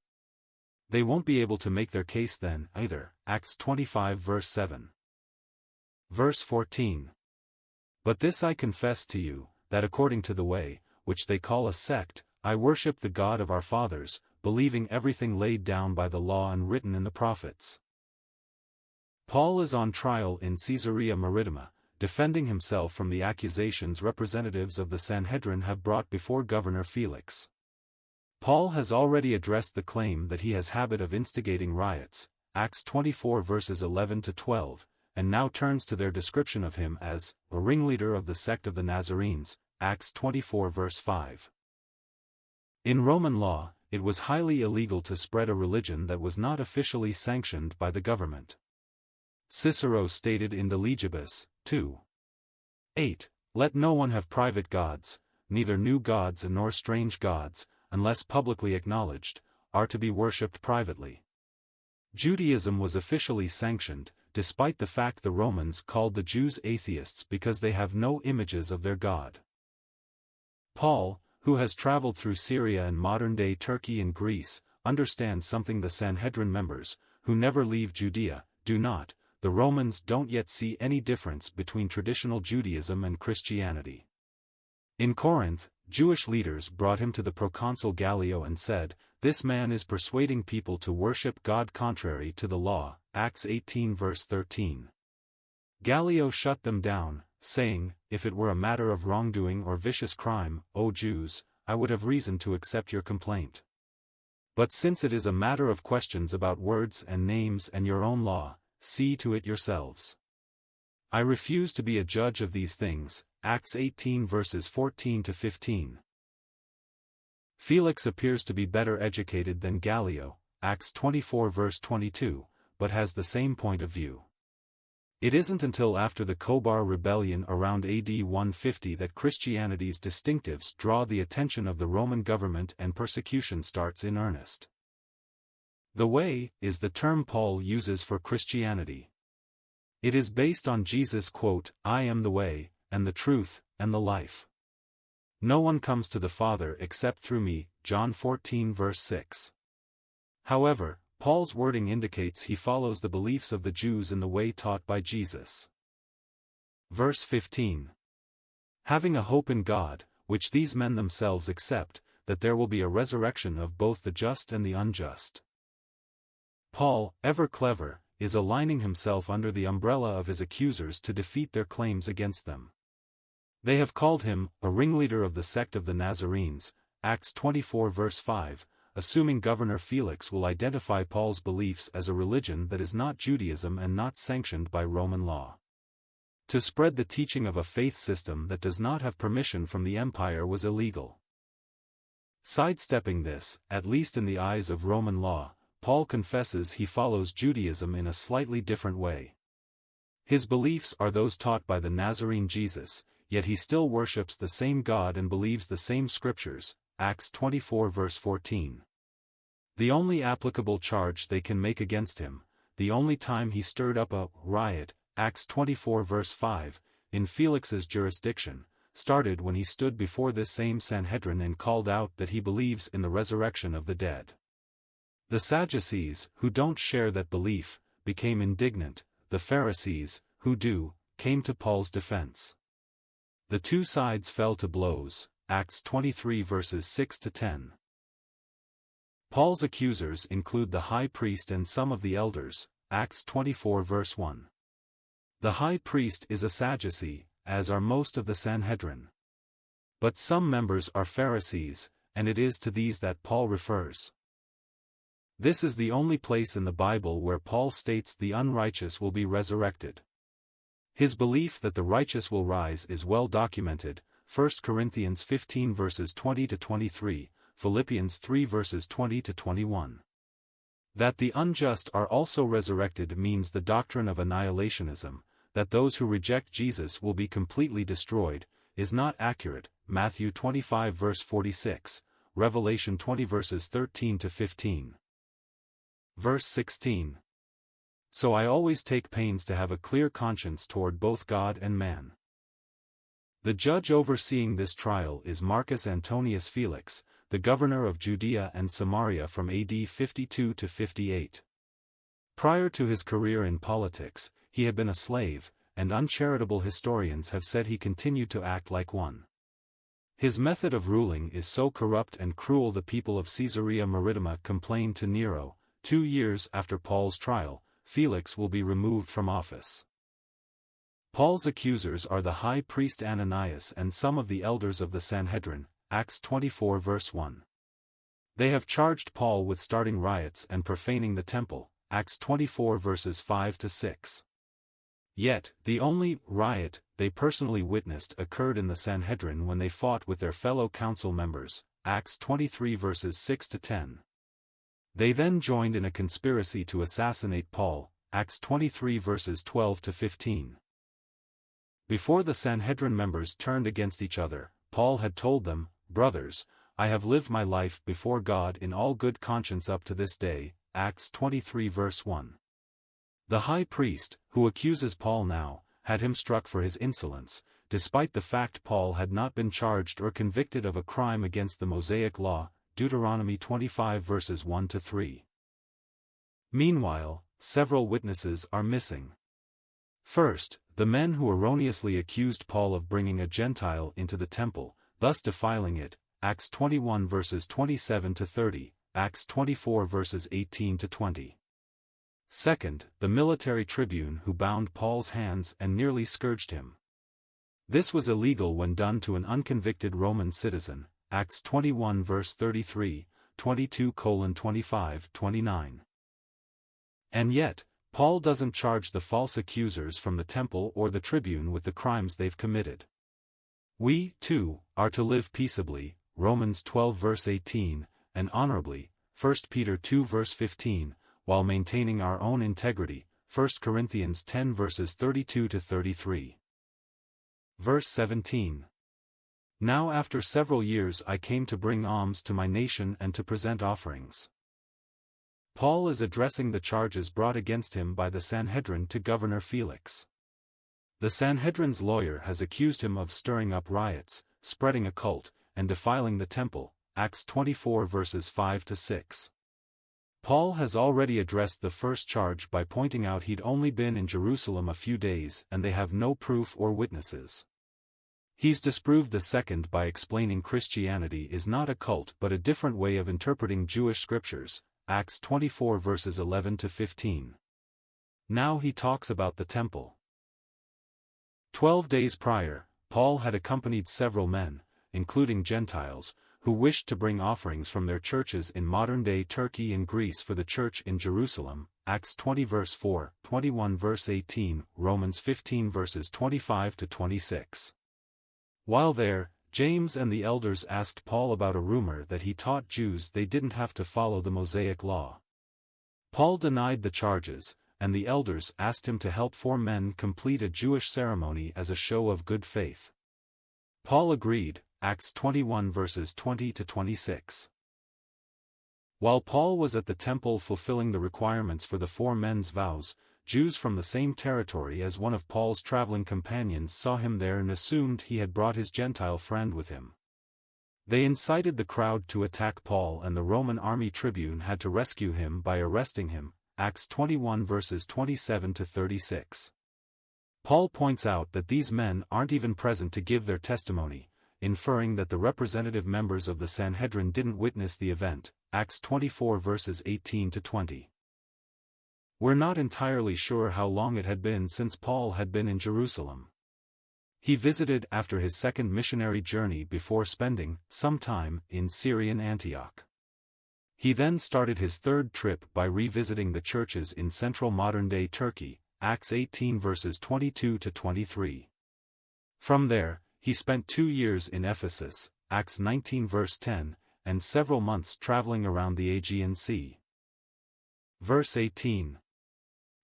They won't be able to make their case then, either, Acts 25 verse 7. Verse 14. But this I confess to you, that according to the way, which they call a sect, I worship the God of our fathers, believing everything laid down by the law and written in the prophets. Paul is on trial in Caesarea Maritima, defending himself from the accusations representatives of the Sanhedrin have brought before Governor Felix. Paul has already addressed the claim that he has habit of instigating riots, Acts 24 verses 11 to 12, and now turns to their description of him as a ringleader of the sect of the Nazarenes, Acts 24 verse 5. In Roman law, it was highly illegal to spread a religion that was not officially sanctioned by the government. Cicero stated in the Legibus, 2:8, Let no one have private gods, neither new gods nor strange gods, unless publicly acknowledged, are to be worshipped privately. Judaism was officially sanctioned, despite the fact the Romans called the Jews atheists because they have no images of their God. Paul, who has traveled through Syria and modern-day Turkey and Greece, understands something the Sanhedrin members, who never leave Judea, do not. The Romans don't yet see any difference between traditional Judaism and Christianity. In Corinth, Jewish leaders brought him to the proconsul Gallio and said, This man is persuading people to worship God contrary to the law, Acts 18 verse 13. Gallio shut them down, saying, If it were a matter of wrongdoing or vicious crime, O Jews, I would have reason to accept your complaint. But since it is a matter of questions about words and names and your own law, see to it yourselves. I refuse to be a judge of these things, Acts 18 verses 14 to 15. Felix appears to be better educated than Gallio, Acts 24 verse 22, but has the same point of view. It isn't until after the Kobar rebellion around AD 150 that Christianity's distinctives draw the attention of the Roman government and persecution starts in earnest. The way is the term Paul uses for Christianity. It is based on Jesus' quote, I am the way, and the truth, and the life. No one comes to the Father except through me, John 14 verse 6. However, Paul's wording indicates he follows the beliefs of the Jews in the way taught by Jesus. Verse 15. Having a hope in God, which these men themselves accept, that there will be a resurrection of both the just and the unjust. Paul, ever clever, is aligning himself under the umbrella of his accusers to defeat their claims against them. They have called him a ringleader of the sect of the Nazarenes, Acts 24 verse 5, assuming Governor Felix will identify Paul's beliefs as a religion that is not Judaism and not sanctioned by Roman law. To spread the teaching of a faith system that does not have permission from the empire was illegal. Sidestepping this, at least in the eyes of Roman law, Paul confesses he follows Judaism in a slightly different way. His beliefs are those taught by the Nazarene Jesus, yet he still worships the same God and believes the same scriptures, Acts 24 verse 14. The only applicable charge they can make against him, the only time he stirred up a riot, Acts 24 verse 5, in Felix's jurisdiction, started when he stood before this same Sanhedrin and called out that he believes in the resurrection of the dead. The Sadducees, who don't share that belief, became indignant. The Pharisees, who do, came to Paul's defense. The two sides fell to blows, Acts 23 verses 6 to 10. Paul's accusers include the high priest and some of the elders, Acts 24 verse 1. The high priest is a Sadducee, as are most of the Sanhedrin. But some members are Pharisees, and it is to these that Paul refers. This is the only place in the Bible where Paul states the unrighteous will be resurrected. His belief that the righteous will rise is well documented, 1 Corinthians 15 verses 20 to 23, Philippians 3 verses 20 to 21. That the unjust are also resurrected means the doctrine of annihilationism, that those who reject Jesus will be completely destroyed, is not accurate, Matthew 25 verse 46, Revelation 20 verses 13 to 15. Verse 16. So I always take pains to have a clear conscience toward both God and man. The judge overseeing this trial is Marcus Antonius Felix, the governor of Judea and Samaria from AD 52 to 58. Prior to his career in politics, he had been a slave, and uncharitable historians have said he continued to act like one. His method of ruling is so corrupt and cruel the people of Caesarea Maritima complained to Nero. 2 years after Paul's trial, Felix will be removed from office. Paul's accusers are the high priest Ananias and some of the elders of the Sanhedrin, Acts 24 verse 1. They have charged Paul with starting riots and profaning the temple, Acts 24 verses 5 to 6. Yet, the only riot they personally witnessed occurred in the Sanhedrin when they fought with their fellow council members, Acts 23 verses 6 to 10. They then joined in a conspiracy to assassinate Paul, Acts 23 verses 12 to 15. Before the Sanhedrin members turned against each other, Paul had told them, "Brothers, I have lived my life before God in all good conscience up to this day," Acts 23 verse 1. The high priest, who accuses Paul now, had him struck for his insolence, despite the fact Paul had not been charged or convicted of a crime against the Mosaic law, Deuteronomy 25 verses 1 to 3. Meanwhile, several witnesses are missing. First, the men who erroneously accused Paul of bringing a Gentile into the temple, thus defiling it, Acts 21 verses 27 to 30, Acts 24 verses 18 to 20. Second, the military tribune who bound Paul's hands and nearly scourged him. This was illegal when done to an unconvicted Roman citizen, Acts 21 verse 33, 22:25, 29. And yet, Paul doesn't charge the false accusers from the temple or the tribune with the crimes they've committed. We, too, are to live peaceably, Romans 12 verse 18, and honorably, 1 Peter 2 verse 15, while maintaining our own integrity, 1 Corinthians 10 verses 32 to 33. Verse 17. Now after several years I came to bring alms to my nation and to present offerings. Paul is addressing the charges brought against him by the Sanhedrin to Governor Felix. The Sanhedrin's lawyer has accused him of stirring up riots, spreading a cult, and defiling the temple, Acts 24 verses 5 to 6. Paul has already addressed the first charge by pointing out he'd only been in Jerusalem a few days and they have no proof or witnesses. He's disproved the second by explaining Christianity is not a cult but a different way of interpreting Jewish scriptures, Acts 24 verses 11 to 15. Now he talks about the temple. 12 days prior, Paul had accompanied several men, including Gentiles, who wished to bring offerings from their churches in modern-day Turkey and Greece for the church in Jerusalem, Acts 20 verse 4, 21 verse 18, Romans 15 verses 25 to 26. While there, James and the elders asked Paul about a rumor that he taught Jews they didn't have to follow the Mosaic law. Paul denied the charges, and the elders asked him to help 4 men complete a Jewish ceremony as a show of good faith. Paul agreed, Acts 21 verses 20 to 26. While Paul was at the temple fulfilling the requirements for the 4 men's vows, Jews from the same territory as one of Paul's traveling companions saw him there and assumed he had brought his Gentile friend with him. They incited the crowd to attack Paul and the Roman army tribune had to rescue him by arresting him, Acts 21 verses 27 to 36. Paul points out that these men aren't even present to give their testimony, inferring that the representative members of the Sanhedrin didn't witness the event, Acts 24 verses 18 to 20. We're not entirely sure how long it had been since Paul had been in Jerusalem. He visited after his second missionary journey before spending some time in Syrian Antioch. He then started his third trip by revisiting the churches in central modern-day Turkey, Acts 18 verses 22 to 23. From there, he spent 2 years in Ephesus, Acts 19 verse 10, and several months traveling around the Aegean Sea. Verse 18.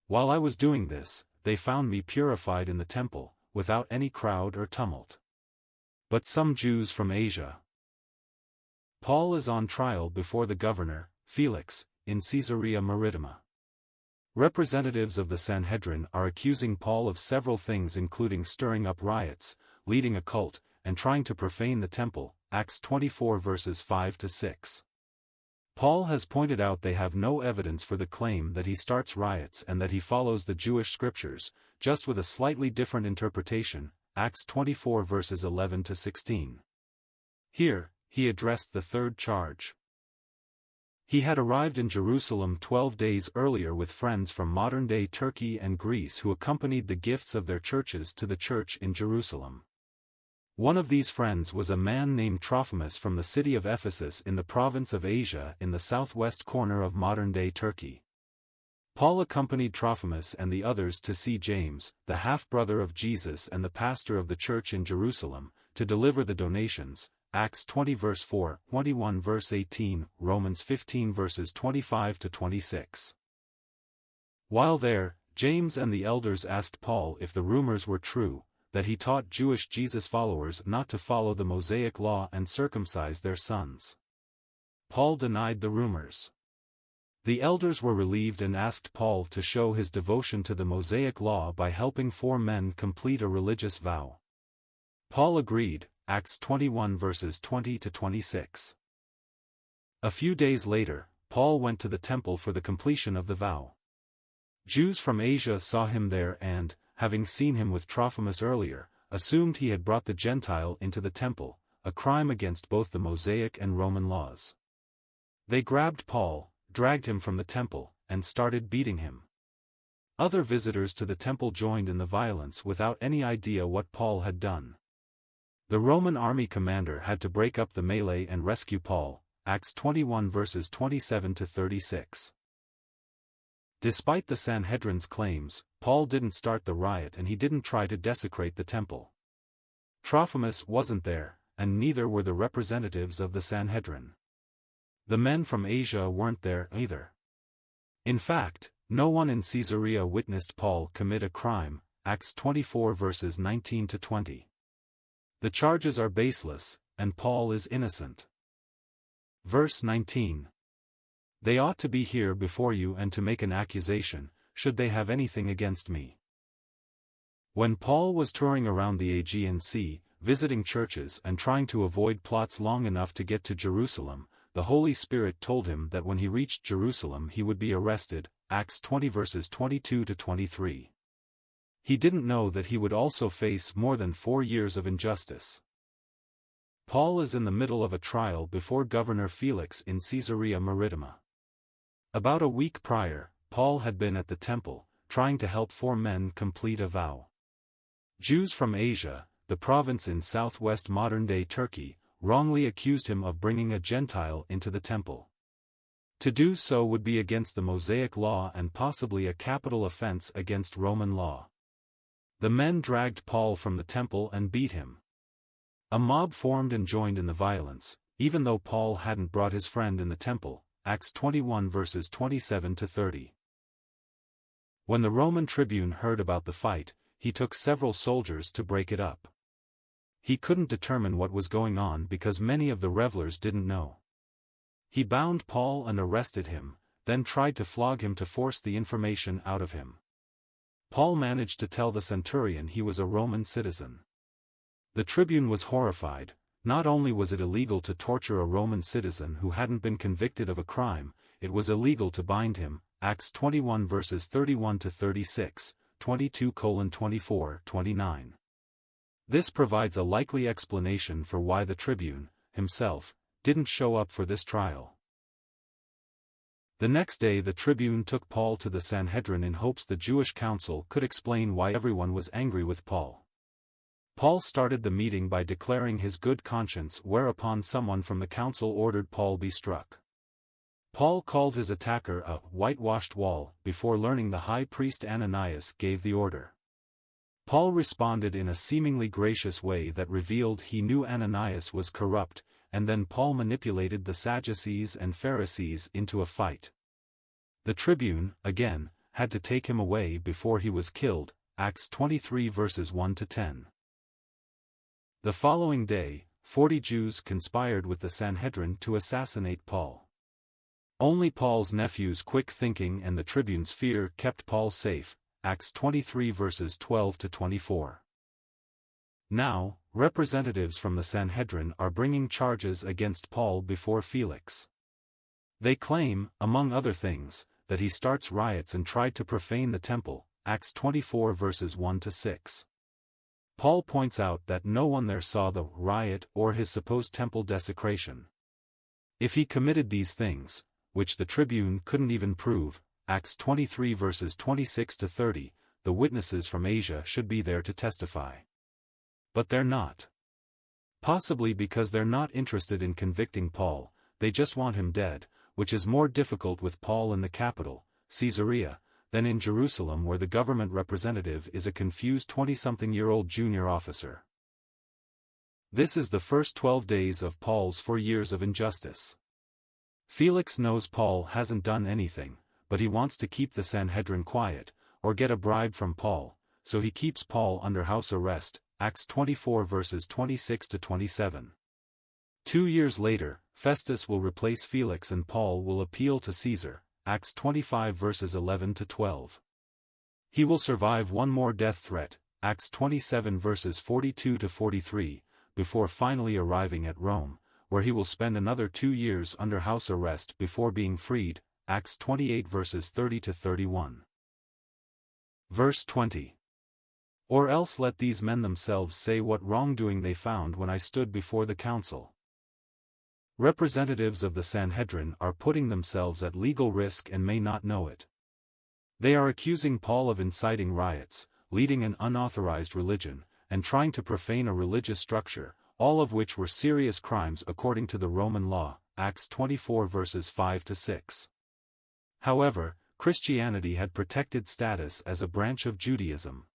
While I was doing this, they found me purified in the temple, without any crowd or tumult. But some Jews from Asia. Paul is on trial before the governor, Felix, in Caesarea Maritima. Representatives of the Sanhedrin are accusing Paul of several things including stirring up riots, leading a cult, and trying to profane the temple, Acts 24 verses 5 to 6. Paul has pointed out they have no evidence for the claim that he starts riots and that he follows the Jewish scriptures, just with a slightly different interpretation, Acts 24 verses 11 to 16. Here, he addressed the third charge. He had arrived in Jerusalem 12 days earlier with friends from modern-day Turkey and Greece who accompanied the gifts of their churches to the church in Jerusalem. One of these friends was a man named Trophimus from the city of Ephesus in the province of Asia in the southwest corner of modern-day Turkey. Paul accompanied Trophimus and the others to see James, the half-brother of Jesus and the pastor of the church in Jerusalem, to deliver the donations, Acts 20 verse 4, 21 verse 18, Romans 15 verses 25 to 26. While there, James and the elders asked Paul if the rumors were true, that he taught Jewish Jesus followers not to follow the Mosaic law and circumcise their sons. Paul denied the rumors. The elders were relieved and asked Paul to show his devotion to the Mosaic law by helping 4 men complete a religious vow. Paul agreed, Acts 21 verses 20 to 26. A few days later, Paul went to the temple for the completion of the vow. Jews from Asia saw him there and, having seen him with Trophimus earlier, assumed he had brought the Gentile into the temple, a crime against both the Mosaic and Roman laws. They grabbed Paul, dragged him from the temple, and started beating him. Other visitors to the temple joined in the violence without any idea what Paul had done. The Roman army commander had to break up the melee and rescue Paul, Acts 21 verses 27 to 36. Despite the Sanhedrin's claims, Paul didn't start the riot and he didn't try to desecrate the temple. Trophimus wasn't there, and neither were the representatives of the Sanhedrin. The men from Asia weren't there either. In fact, no one in Caesarea witnessed Paul commit a crime, Acts 24 verses 19 to 20. The charges are baseless, and Paul is innocent. Verse 19. They ought to be here before you and to make an accusation, should they have anything against me. When Paul was touring around the Aegean Sea, visiting churches and trying to avoid plots long enough to get to Jerusalem, the Holy Spirit told him that when he reached Jerusalem he would be arrested, Acts 20 verses 22 to 23. He didn't know that he would also face more than 4 years of injustice. Paul is in the middle of a trial before Governor Felix in Caesarea Maritima. About a week prior, Paul had been at the temple, trying to help 4 men complete a vow. Jews from Asia, the province in southwest modern-day Turkey, wrongly accused him of bringing a Gentile into the temple. To do so would be against the Mosaic law and possibly a capital offense against Roman law. The men dragged Paul from the temple and beat him. A mob formed and joined in the violence, even though Paul hadn't brought his friend in the temple, Acts 21 verses 27 to 30. When the Roman tribune heard about the fight, he took several soldiers to break it up. He couldn't determine what was going on because many of the revelers didn't know. He bound Paul and arrested him, then tried to flog him to force the information out of him. Paul managed to tell the centurion he was a Roman citizen. The tribune was horrified. Not only was it illegal to torture a Roman citizen who hadn't been convicted of a crime, it was illegal to bind him, Acts 21 verses 31 to 36, 22:24, 29. This provides a likely explanation for why the tribune, himself, didn't show up for this trial. The next day the tribune took Paul to the Sanhedrin in hopes the Jewish council could explain why everyone was angry with Paul. Paul started the meeting by declaring his good conscience, whereupon someone from the council ordered Paul be struck. Paul called his attacker a whitewashed wall before learning the high priest Ananias gave the order. Paul responded in a seemingly gracious way that revealed he knew Ananias was corrupt, and then Paul manipulated the Sadducees and Pharisees into a fight. The tribune, again, had to take him away before he was killed, Acts 23 verses 1 to 10. The following day, 40 Jews conspired with the Sanhedrin to assassinate Paul. Only Paul's nephew's quick thinking and the tribune's fear kept Paul safe, Acts 23 verses 12 to 24. Now, representatives from the Sanhedrin are bringing charges against Paul before Felix. They claim, among other things, that he starts riots and tried to profane the temple, Acts 24 verses 1 to 6. Paul points out that no one there saw the riot or his supposed temple desecration. If he committed these things, which the tribune couldn't even prove, Acts 23 verses 26 to 30, the witnesses from Asia should be there to testify. But they're not. Possibly because they're not interested in convicting Paul, they just want him dead, which is more difficult with Paul in the capital, Caesarea, than in Jerusalem where the government representative is a confused 20-something-year-old junior officer. This is the first 12 days of Paul's 4 years of injustice. Felix knows Paul hasn't done anything, but he wants to keep the Sanhedrin quiet, or get a bribe from Paul, so he keeps Paul under house arrest, Acts 24 verses 26 to 27. 2 years later, Festus will replace Felix and Paul will appeal to Caesar, Acts 25 verses 11 to 12. He will survive one more death threat, Acts 27 verses 42 to 43, before finally arriving at Rome, where he will spend another 2 years under house arrest before being freed, Acts 28 verses 30 to 31. Verse 20. Or else let these men themselves say what wrongdoing they found when I stood before the council. Representatives of the Sanhedrin are putting themselves at legal risk and may not know it. They are accusing Paul of inciting riots, leading an unauthorized religion, and trying to profane a religious structure, all of which were serious crimes according to the Roman law, Acts 24 verses 5 to 6. However, Christianity had protected status as a branch of Judaism.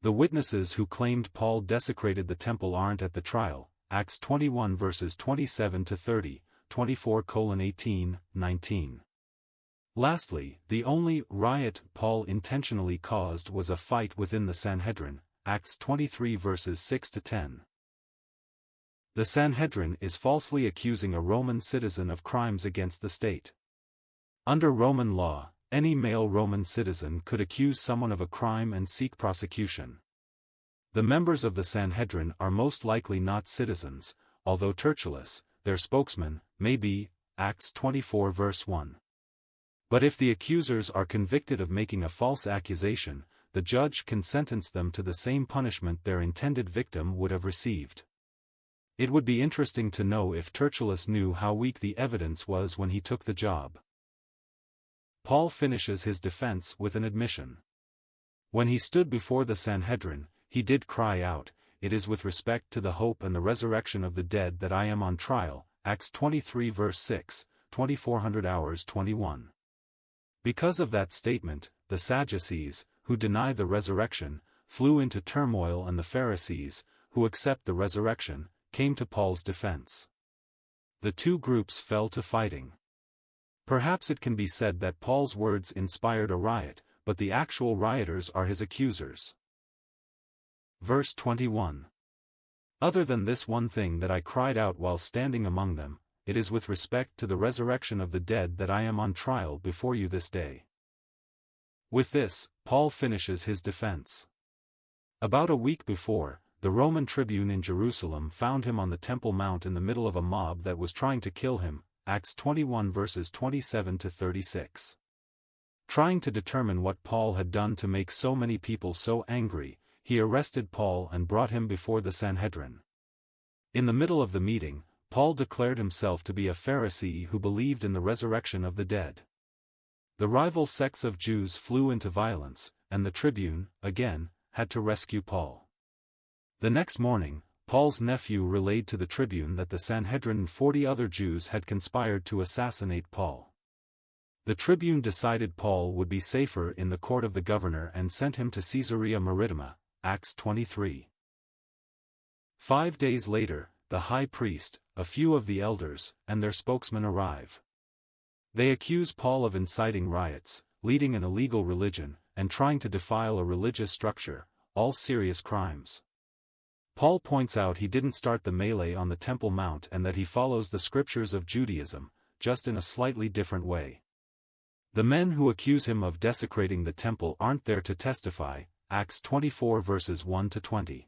The witnesses who claimed Paul desecrated the temple aren't at the trial, Acts 21 verses 27 to 30, 24:18, 19. Lastly, the only riot Paul intentionally caused was a fight within the Sanhedrin, Acts 23 verses 6 to 10. The Sanhedrin is falsely accusing a Roman citizen of crimes against the state. Under Roman law, any male Roman citizen could accuse someone of a crime and seek prosecution. The members of the Sanhedrin are most likely not citizens, although Tertullus, their spokesman, may be, Acts 24 verse 1. But if the accusers are convicted of making a false accusation, the judge can sentence them to the same punishment their intended victim would have received. It would be interesting to know if Tertullus knew how weak the evidence was when he took the job. Paul finishes his defense with an admission. When he stood before the Sanhedrin, he did cry out, "It is with respect to the hope and the resurrection of the dead that I am on trial," Acts 23 verse 6, 2400 hours 21. Because of that statement, the Sadducees, who deny the resurrection, flew into turmoil and the Pharisees, who accept the resurrection, came to Paul's defense. The two groups fell to fighting. Perhaps it can be said that Paul's words inspired a riot, but the actual rioters are his accusers. Verse 21. Other than this one thing that I cried out while standing among them, it is with respect to the resurrection of the dead that I am on trial before you this day. With this, Paul finishes his defense. About a week before, the Roman tribune in Jerusalem found him on the Temple Mount in the middle of a mob that was trying to kill him, Acts 21 verses 27 to 36. Trying to determine what Paul had done to make so many people so angry, he arrested Paul and brought him before the Sanhedrin. In the middle of the meeting, Paul declared himself to be a Pharisee who believed in the resurrection of the dead. The rival sects of Jews flew into violence, and the tribune, again, had to rescue Paul. The next morning, Paul's nephew relayed to the tribune that the Sanhedrin and 40 other Jews had conspired to assassinate Paul. The tribune decided Paul would be safer in the court of the governor and sent him to Caesarea Maritima, Acts 23. 5 days later, the high priest, a few of the elders, and their spokesman arrive. They accuse Paul of inciting riots, leading an illegal religion, and trying to defile a religious structure, all serious crimes. Paul points out he didn't start the melee on the Temple Mount and that he follows the scriptures of Judaism, just in a slightly different way. The men who accuse him of desecrating the temple aren't there to testify, Acts 24 verses 1 to 20.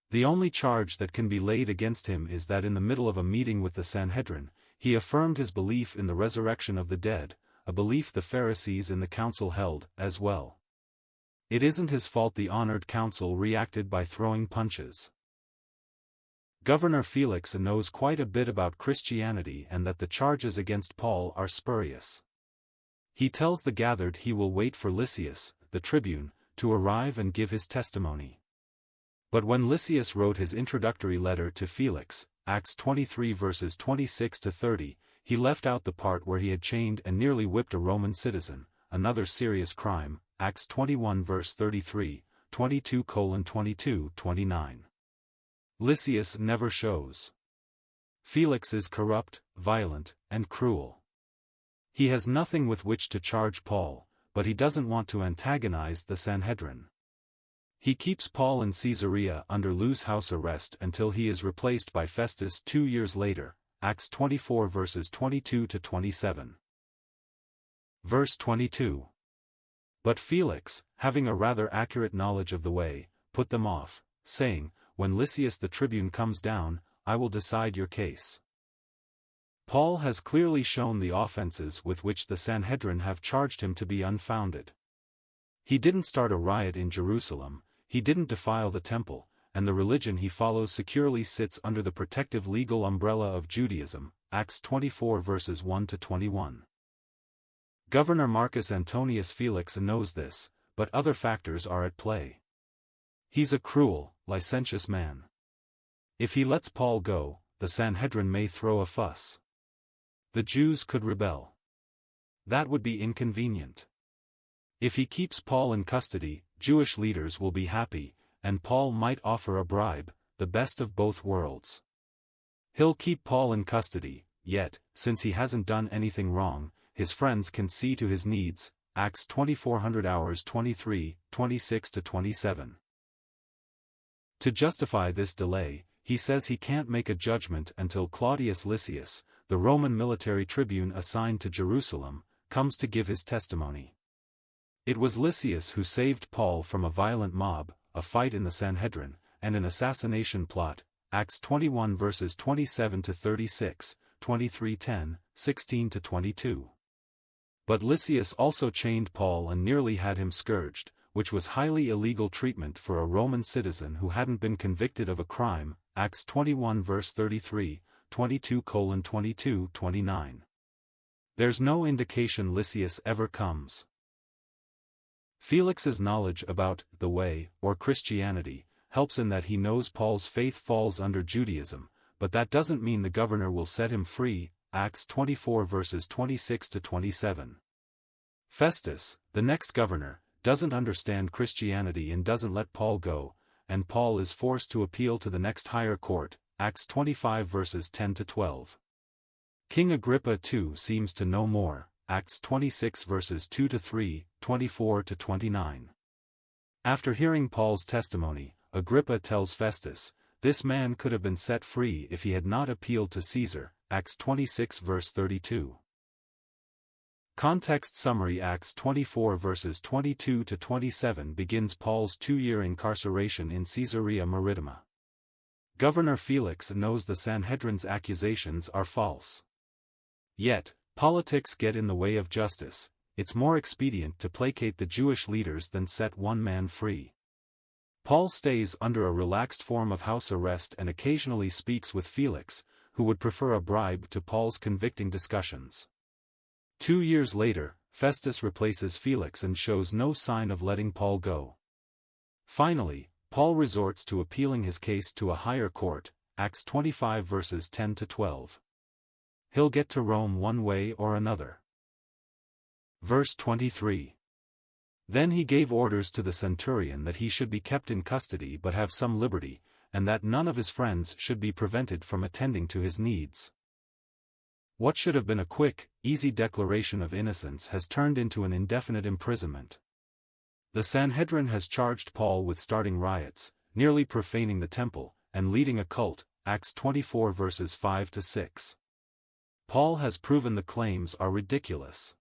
The only charge that can be laid against him is that in the middle of a meeting with the Sanhedrin, he affirmed his belief in the resurrection of the dead, a belief the Pharisees in the council held, as well. It isn't his fault the honored council reacted by throwing punches. Governor Felix knows quite a bit about Christianity and that the charges against Paul are spurious. He tells the gathered he will wait for Lysias, the tribune, to arrive and give his testimony. But when Lysias wrote his introductory letter to Felix, Acts 23 verses 26 to 30, he left out the part where he had chained and nearly whipped a Roman citizen, another serious crime, Acts 21 verse 33, 22:22-29. Lysias never shows. Felix is corrupt, violent, and cruel. He has nothing with which to charge Paul, but he doesn't want to antagonize the Sanhedrin. He keeps Paul in Caesarea under loose house arrest until he is replaced by Festus 2 years later, Acts 24 verses 22-27. Verse 22. But Felix, having a rather accurate knowledge of the way, put them off, saying, "When Lysias the tribune comes down, I will decide your case." Paul has clearly shown the offenses with which the Sanhedrin have charged him to be unfounded. He didn't start a riot in Jerusalem, he didn't defile the temple, and the religion he follows securely sits under the protective legal umbrella of Judaism, Acts 24 verses 1-21. Governor Marcus Antonius Felix knows this, but other factors are at play. He's a cruel, licentious man. If he lets Paul go, the Sanhedrin may throw a fuss. The Jews could rebel. That would be inconvenient. If he keeps Paul in custody, Jewish leaders will be happy, and Paul might offer a bribe, the best of both worlds. He'll keep Paul in custody, yet, since he hasn't done anything wrong, his friends can see to his needs, Acts 2400 hours 23, 26-27. To justify this delay, he says he can't make a judgment until Claudius Lysias, the Roman military tribune assigned to Jerusalem, comes to give his testimony. It was Lysias who saved Paul from a violent mob, a fight in the Sanhedrin, and an assassination plot, Acts 21 verses 27-36, 23:10, 16-22. But Lysias also chained Paul and nearly had him scourged, which was highly illegal treatment for a Roman citizen who hadn't been convicted of a crime, Acts 21 verse 33, 22:22-29. There's no indication Lysias ever comes. Felix's knowledge about the way, or Christianity, helps in that he knows Paul's faith falls under Judaism, but that doesn't mean the governor will set him free, Acts 24 verses 26-27. Festus, the next governor, doesn't understand Christianity and doesn't let Paul go, and Paul is forced to appeal to the next higher court, Acts 25 verses 10-12. King Agrippa too seems to know more, Acts 26 verses 2-3, 24-29. After hearing Paul's testimony, Agrippa tells Festus, "This man could have been set free if he had not appealed to Caesar," Acts 26 verse 32. Context summary: Acts 24 verses 22-27 begins Paul's 2-year incarceration in Caesarea Maritima. Governor Felix knows the Sanhedrin's accusations are false. Yet, politics get in the way of justice. It's more expedient to placate the Jewish leaders than set one man free. Paul stays under a relaxed form of house arrest and occasionally speaks with Felix, who would prefer a bribe to Paul's convicting discussions. 2 years later, Festus replaces Felix and shows no sign of letting Paul go. Finally, Paul resorts to appealing his case to a higher court, Acts 25 verses 10-12. He'll get to Rome one way or another. Verse 23. Then he gave orders to the centurion that he should be kept in custody but have some liberty, and that none of his friends should be prevented from attending to his needs. What should have been a quick, easy declaration of innocence has turned into an indefinite imprisonment. The Sanhedrin has charged Paul with starting riots, nearly profaning the temple, and leading a cult, Acts 24 verses 5-6. Paul has proven the claims are ridiculous.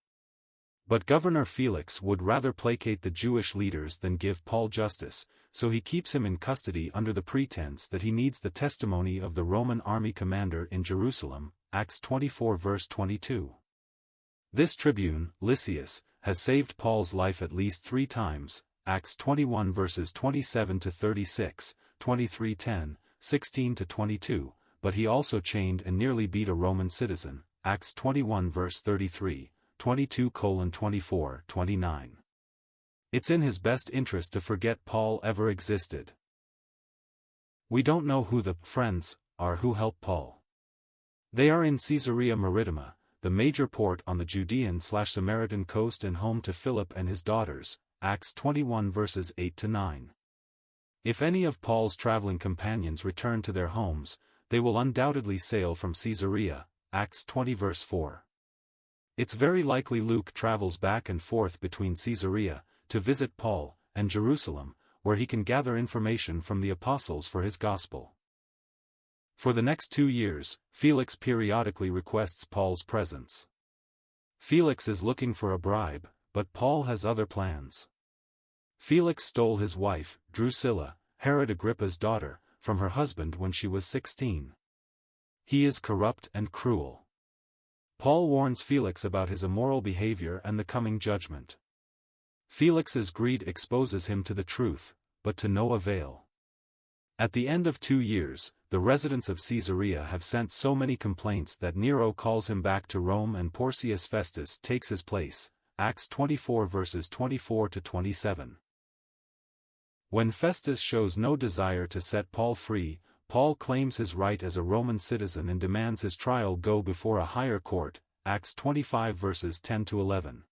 But Governor Felix would rather placate the Jewish leaders than give Paul justice, so he keeps him in custody under the pretense that he needs the testimony of the Roman army commander in Jerusalem, Acts 24 verse 22. This tribune, Lysias, has saved Paul's life at least 3 times, Acts 21 verses 27 to 36, 23:10, 16 to 22, but he also chained and nearly beat a Roman citizen, Acts 21 verse 33, 22:24, 29. It's in his best interest to forget Paul ever existed. We don't know who the friends are who helped Paul. They are in Caesarea Maritima, the major port on the Judean/Samaritan coast and home to Philip and his daughters, Acts 21 verses 8 to 9. If any of Paul's traveling companions return to their homes, they will undoubtedly sail from Caesarea, Acts 20 verse 4. It's very likely Luke travels back and forth between Caesarea, to visit Paul, and Jerusalem, where he can gather information from the apostles for his gospel. For the next 2 years, Felix periodically requests Paul's presence. Felix is looking for a bribe, but Paul has other plans. Felix stole his wife, Drusilla, Herod Agrippa's daughter, from her husband when she was 16. He is corrupt and cruel. Paul warns Felix about his immoral behavior and the coming judgment. Felix's greed exposes him to the truth, but to no avail. At the end of 2 years, the residents of Caesarea have sent so many complaints that Nero calls him back to Rome and Porcius Festus takes his place, Acts 24 verses 24 to 27. When Festus shows no desire to set Paul free, Paul claims his right as a Roman citizen and demands his trial go before a higher court, Acts 25 verses 10 to 11.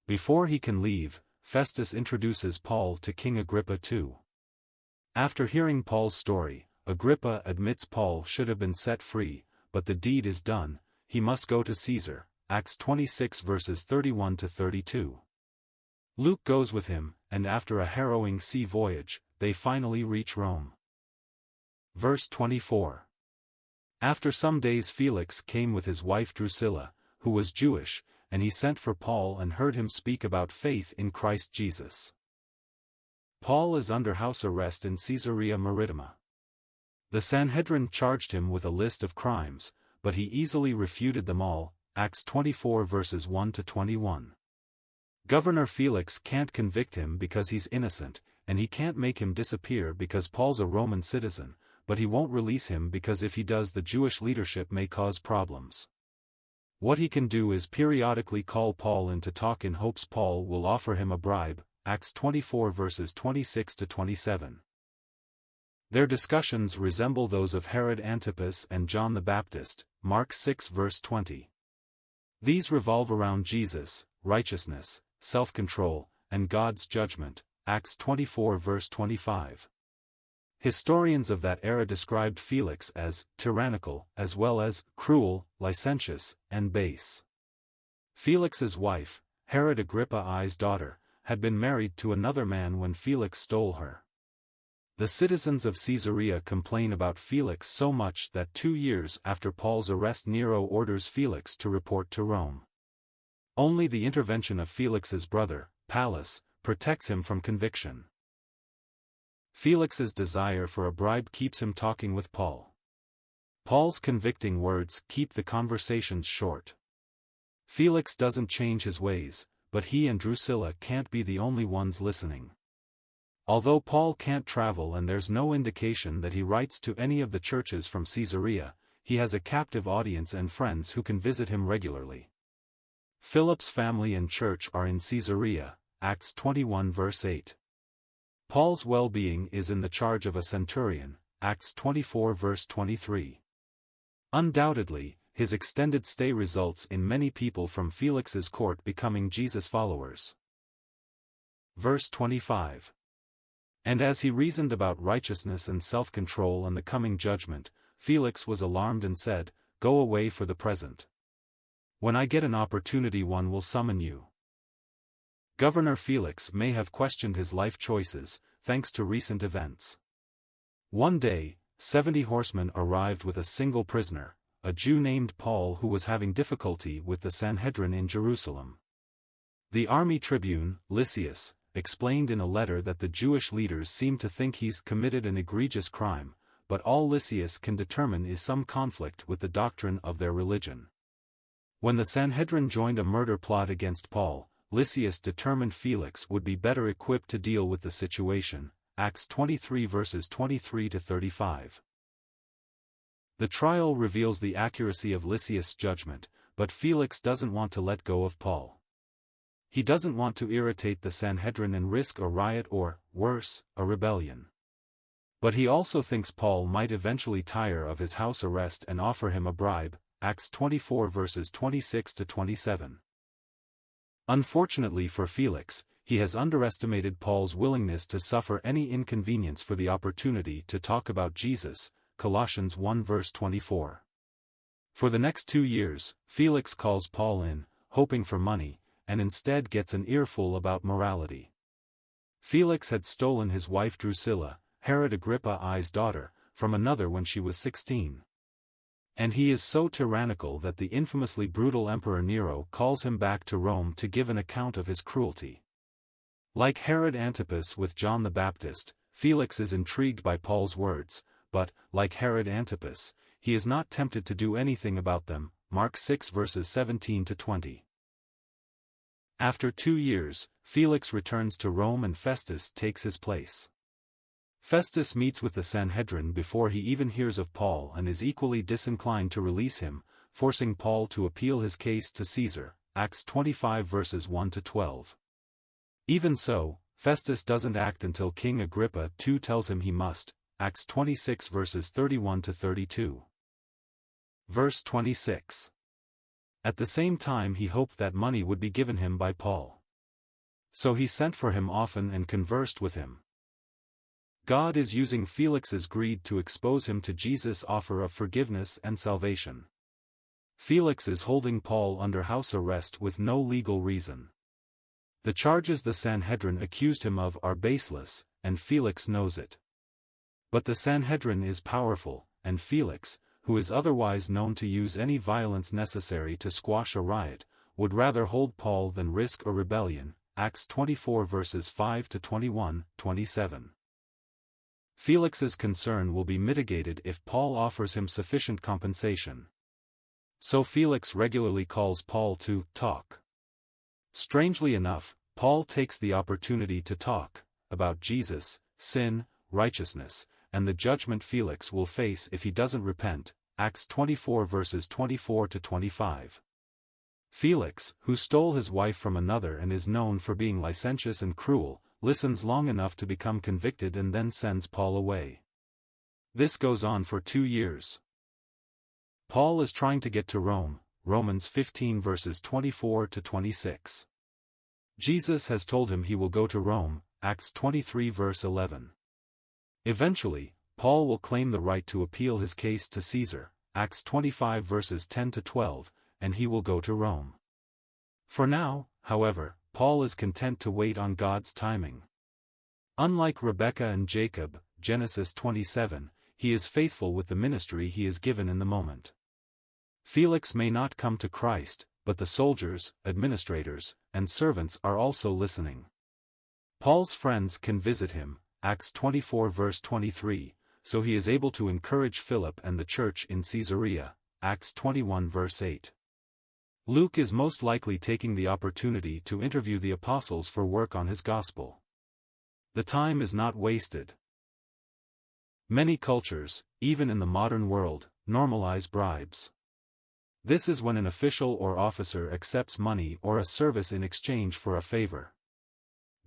Before he can leave, Festus introduces Paul to King Agrippa too. After hearing Paul's story, Agrippa admits Paul should have been set free, but the deed is done, he must go to Caesar, Acts 26 verses 31 to 32. Luke goes with him, and after a harrowing sea voyage, they finally reach Rome. Verse 24. After some days Felix came with his wife Drusilla, who was Jewish, and he sent for Paul and heard him speak about faith in Christ Jesus. Paul is under house arrest in Caesarea Maritima. The Sanhedrin charged him with a list of crimes, but he easily refuted them all, Acts 24 verses 1 to 21. Governor Felix can't convict him because he's innocent, and he can't make him disappear because Paul's a Roman citizen, but he won't release him because if he does the Jewish leadership may cause problems. What he can do is periodically call Paul in to talk in hopes Paul will offer him a bribe, Acts 24 verses 26 to 27. Their discussions resemble those of Herod Antipas and John the Baptist, Mark 6 verse 20. These revolve around Jesus, righteousness, self-control, and God's judgment, Acts 24 verse 25. Historians of that era described Felix as tyrannical, as well as cruel, licentious, and base. Felix's wife, Herod Agrippa I's daughter, had been married to another man when Felix stole her. The citizens of Caesarea complain about Felix so much that 2 years after Paul's arrest Nero orders Felix to report to Rome. Only the intervention of Felix's brother, Pallas, protects him from conviction. Felix's desire for a bribe keeps him talking with Paul. Paul's convicting words keep the conversations short. Felix doesn't change his ways, but he and Drusilla can't be the only ones listening. Although Paul can't travel and there's no indication that he writes to any of the churches from Caesarea, he has a captive audience and friends who can visit him regularly. Philip's family and church are in Caesarea, Acts 21 verse 8. Paul's well-being is in the charge of a centurion, Acts 24 verse 23. Undoubtedly, his extended stay results in many people from Felix's court becoming Jesus followers. Verse 25. And as he reasoned about righteousness and self-control and the coming judgment, Felix was alarmed and said, "Go away for the present. When I get an opportunity one will summon you." Governor Felix may have questioned his life choices, thanks to recent events. One day, 70 horsemen arrived with a single prisoner, a Jew named Paul who was having difficulty with the Sanhedrin in Jerusalem. The army tribune, Lysias, explained in a letter that the Jewish leaders seem to think he's committed an egregious crime, but all Lysias can determine is some conflict with the doctrine of their religion. When the Sanhedrin joined a murder plot against Paul, Lysias determined Felix would be better equipped to deal with the situation. Acts 23 verses 23 to 35. The trial reveals the accuracy of Lysias' judgment, but Felix doesn't want to let go of Paul. He doesn't want to irritate the Sanhedrin and risk a riot or, worse, a rebellion. But he also thinks Paul might eventually tire of his house arrest and offer him a bribe. Acts 24 verses 26 to 27. Unfortunately for Felix, he has underestimated Paul's willingness to suffer any inconvenience for the opportunity to talk about Jesus. Colossians 1 verse 24. For the next 2 years, Felix calls Paul in, hoping for money, and instead gets an earful about morality. Felix had stolen his wife Drusilla, Herod Agrippa I's daughter, from another when she was 16. And he is so tyrannical that the infamously brutal Emperor Nero calls him back to Rome to give an account of his cruelty. Like Herod Antipas with John the Baptist, Felix is intrigued by Paul's words, but, like Herod Antipas, he is not tempted to do anything about them. Mark 6 verses 17 to 20. After 2 years, Felix returns to Rome and Festus takes his place. Festus meets with the Sanhedrin before he even hears of Paul and is equally disinclined to release him, forcing Paul to appeal his case to Caesar. Acts 25 verses 1 to 12. Even so, Festus doesn't act until King Agrippa II tells him he must. Acts 26 verses 31 to 32. Verse 26. At the same time he hoped that money would be given him by Paul. So he sent for him often and conversed with him. God is using Felix's greed to expose him to Jesus' offer of forgiveness and salvation. Felix is holding Paul under house arrest with no legal reason. The charges the Sanhedrin accused him of are baseless, and Felix knows it. But the Sanhedrin is powerful, and Felix, who is otherwise known to use any violence necessary to squash a riot, would rather hold Paul than risk a rebellion. Acts 24 verses 5 to 21, 27. Felix's concern will be mitigated if Paul offers him sufficient compensation. So Felix regularly calls Paul to talk. Strangely enough, Paul takes the opportunity to talk about Jesus, sin, righteousness, and the judgment Felix will face if he doesn't repent. Acts 24 verses 24 to 25. Felix, who stole his wife from another and is known for being licentious and cruel, listens long enough to become convicted and then sends Paul away. This goes on for 2 years. Paul is trying to get to Rome. Romans 15 verses 24 to 26. Jesus has told him he will go to Rome. Acts 23 verse 11. Eventually, Paul will claim the right to appeal his case to Caesar. Acts 25 verses 10 to 12, and he will go to Rome. For now, however, Paul is content to wait on God's timing. Unlike Rebekah and Jacob, Genesis 27, he is faithful with the ministry he is given in the moment. Felix may not come to Christ, but the soldiers, administrators, and servants are also listening. Paul's friends can visit him, Acts 24 verse 23, so he is able to encourage Philip and the church in Caesarea, Acts 21 verse 8. Luke is most likely taking the opportunity to interview the apostles for work on his gospel. The time is not wasted. Many cultures, even in the modern world, normalize bribes. This is when an official or officer accepts money or a service in exchange for a favor.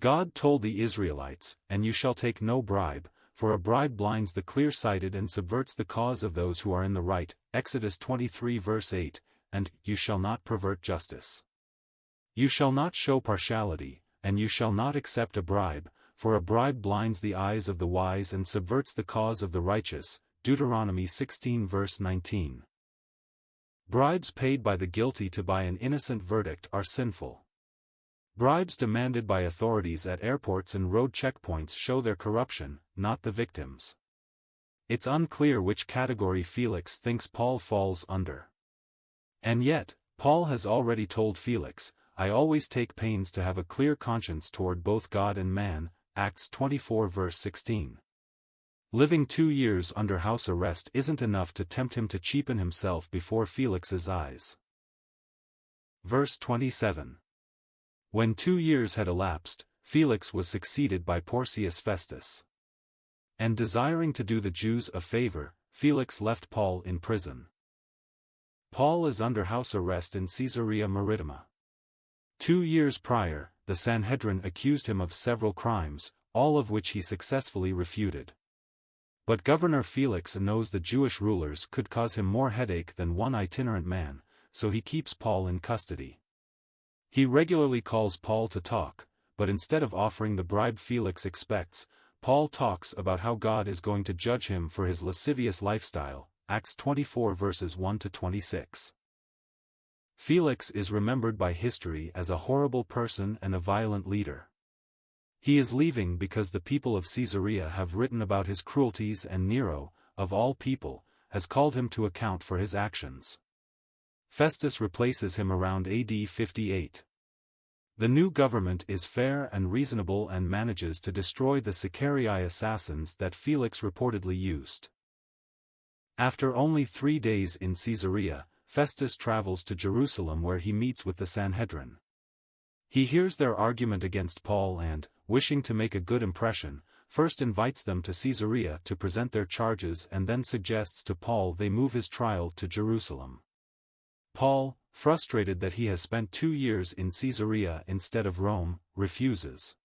God told the Israelites, "And you shall take no bribe, for a bribe blinds the clear-sighted and subverts the cause of those who are in the right." Exodus 23 verse 8, and, "You shall not pervert justice. You shall not show partiality, and you shall not accept a bribe, for a bribe blinds the eyes of the wise and subverts the cause of the righteous." Deuteronomy 16 verse 19. Bribes paid by the guilty to buy an innocent verdict are sinful. Bribes demanded by authorities at airports and road checkpoints show their corruption, not the victims. It's unclear which category Felix thinks Paul falls under. And yet, Paul has already told Felix, I always take pains to have a clear conscience toward both God and man, Acts 24 verse 16. Living 2 years under house arrest isn't enough to tempt him to cheapen himself before Felix's eyes. Verse 27. When 2 years had elapsed, Felix was succeeded by Porcius Festus. And desiring to do the Jews a favor, Felix left Paul in prison. Paul is under house arrest in Caesarea Maritima. 2 years prior, the Sanhedrin accused him of several crimes, all of which he successfully refuted. But Governor Felix knows the Jewish rulers could cause him more headache than one itinerant man, so he keeps Paul in custody. He regularly calls Paul to talk, but instead of offering the bribe Felix expects, Paul talks about how God is going to judge him for his lascivious lifestyle, Acts 24 verses 1 to 26. Felix is remembered by history as a horrible person and a violent leader. He is leaving because the people of Caesarea have written about his cruelties and Nero, of all people, has called him to account for his actions. Festus replaces him around AD 58. The new government is fair and reasonable and manages to destroy the Sicarii assassins that Felix reportedly used. After only 3 days in Caesarea, Festus travels to Jerusalem where he meets with the Sanhedrin. He hears their argument against Paul and, wishing to make a good impression, first invites them to Caesarea to present their charges and then suggests to Paul they move his trial to Jerusalem. Paul, frustrated that he has spent 2 years in Caesarea instead of Rome, refuses.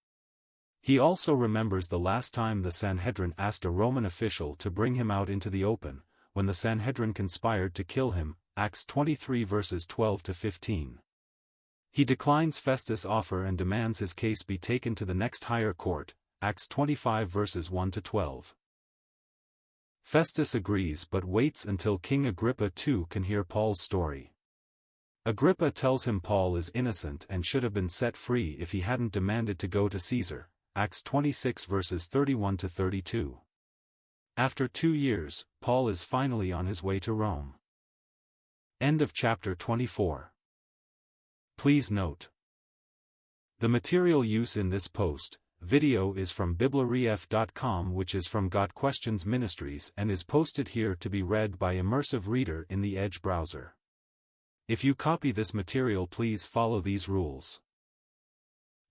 He also remembers the last time the Sanhedrin asked a Roman official to bring him out into the open, when the Sanhedrin conspired to kill him, Acts 23 verses 12 to 15. He declines Festus' offer and demands his case be taken to the next higher court, Acts 25 verses 1 to 12. Festus agrees but waits until King Agrippa too can hear Paul's story. Agrippa tells him Paul is innocent and should have been set free if he hadn't demanded to go to Caesar, Acts 26 verses 31 to 32. After 2 years, Paul is finally on his way to Rome. End of chapter 24. Please note: the material use in this video is from BibleRef.com, which is from Got Questions Ministries and is posted here to be read by immersive reader in the Edge browser. If you copy this material, please follow these rules.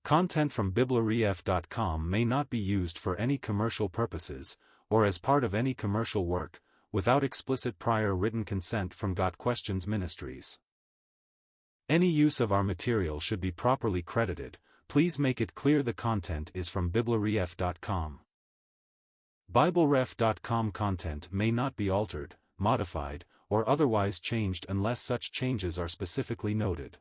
Content from BibleRef.com may not be used for any commercial purposes, or as part of any commercial work, without explicit prior written consent from Got Questions Ministries. Any use of our material should be properly credited. Please make it clear the content is from BibleRef.com. BibleRef.com content may not be altered, modified, or otherwise changed unless such changes are specifically noted.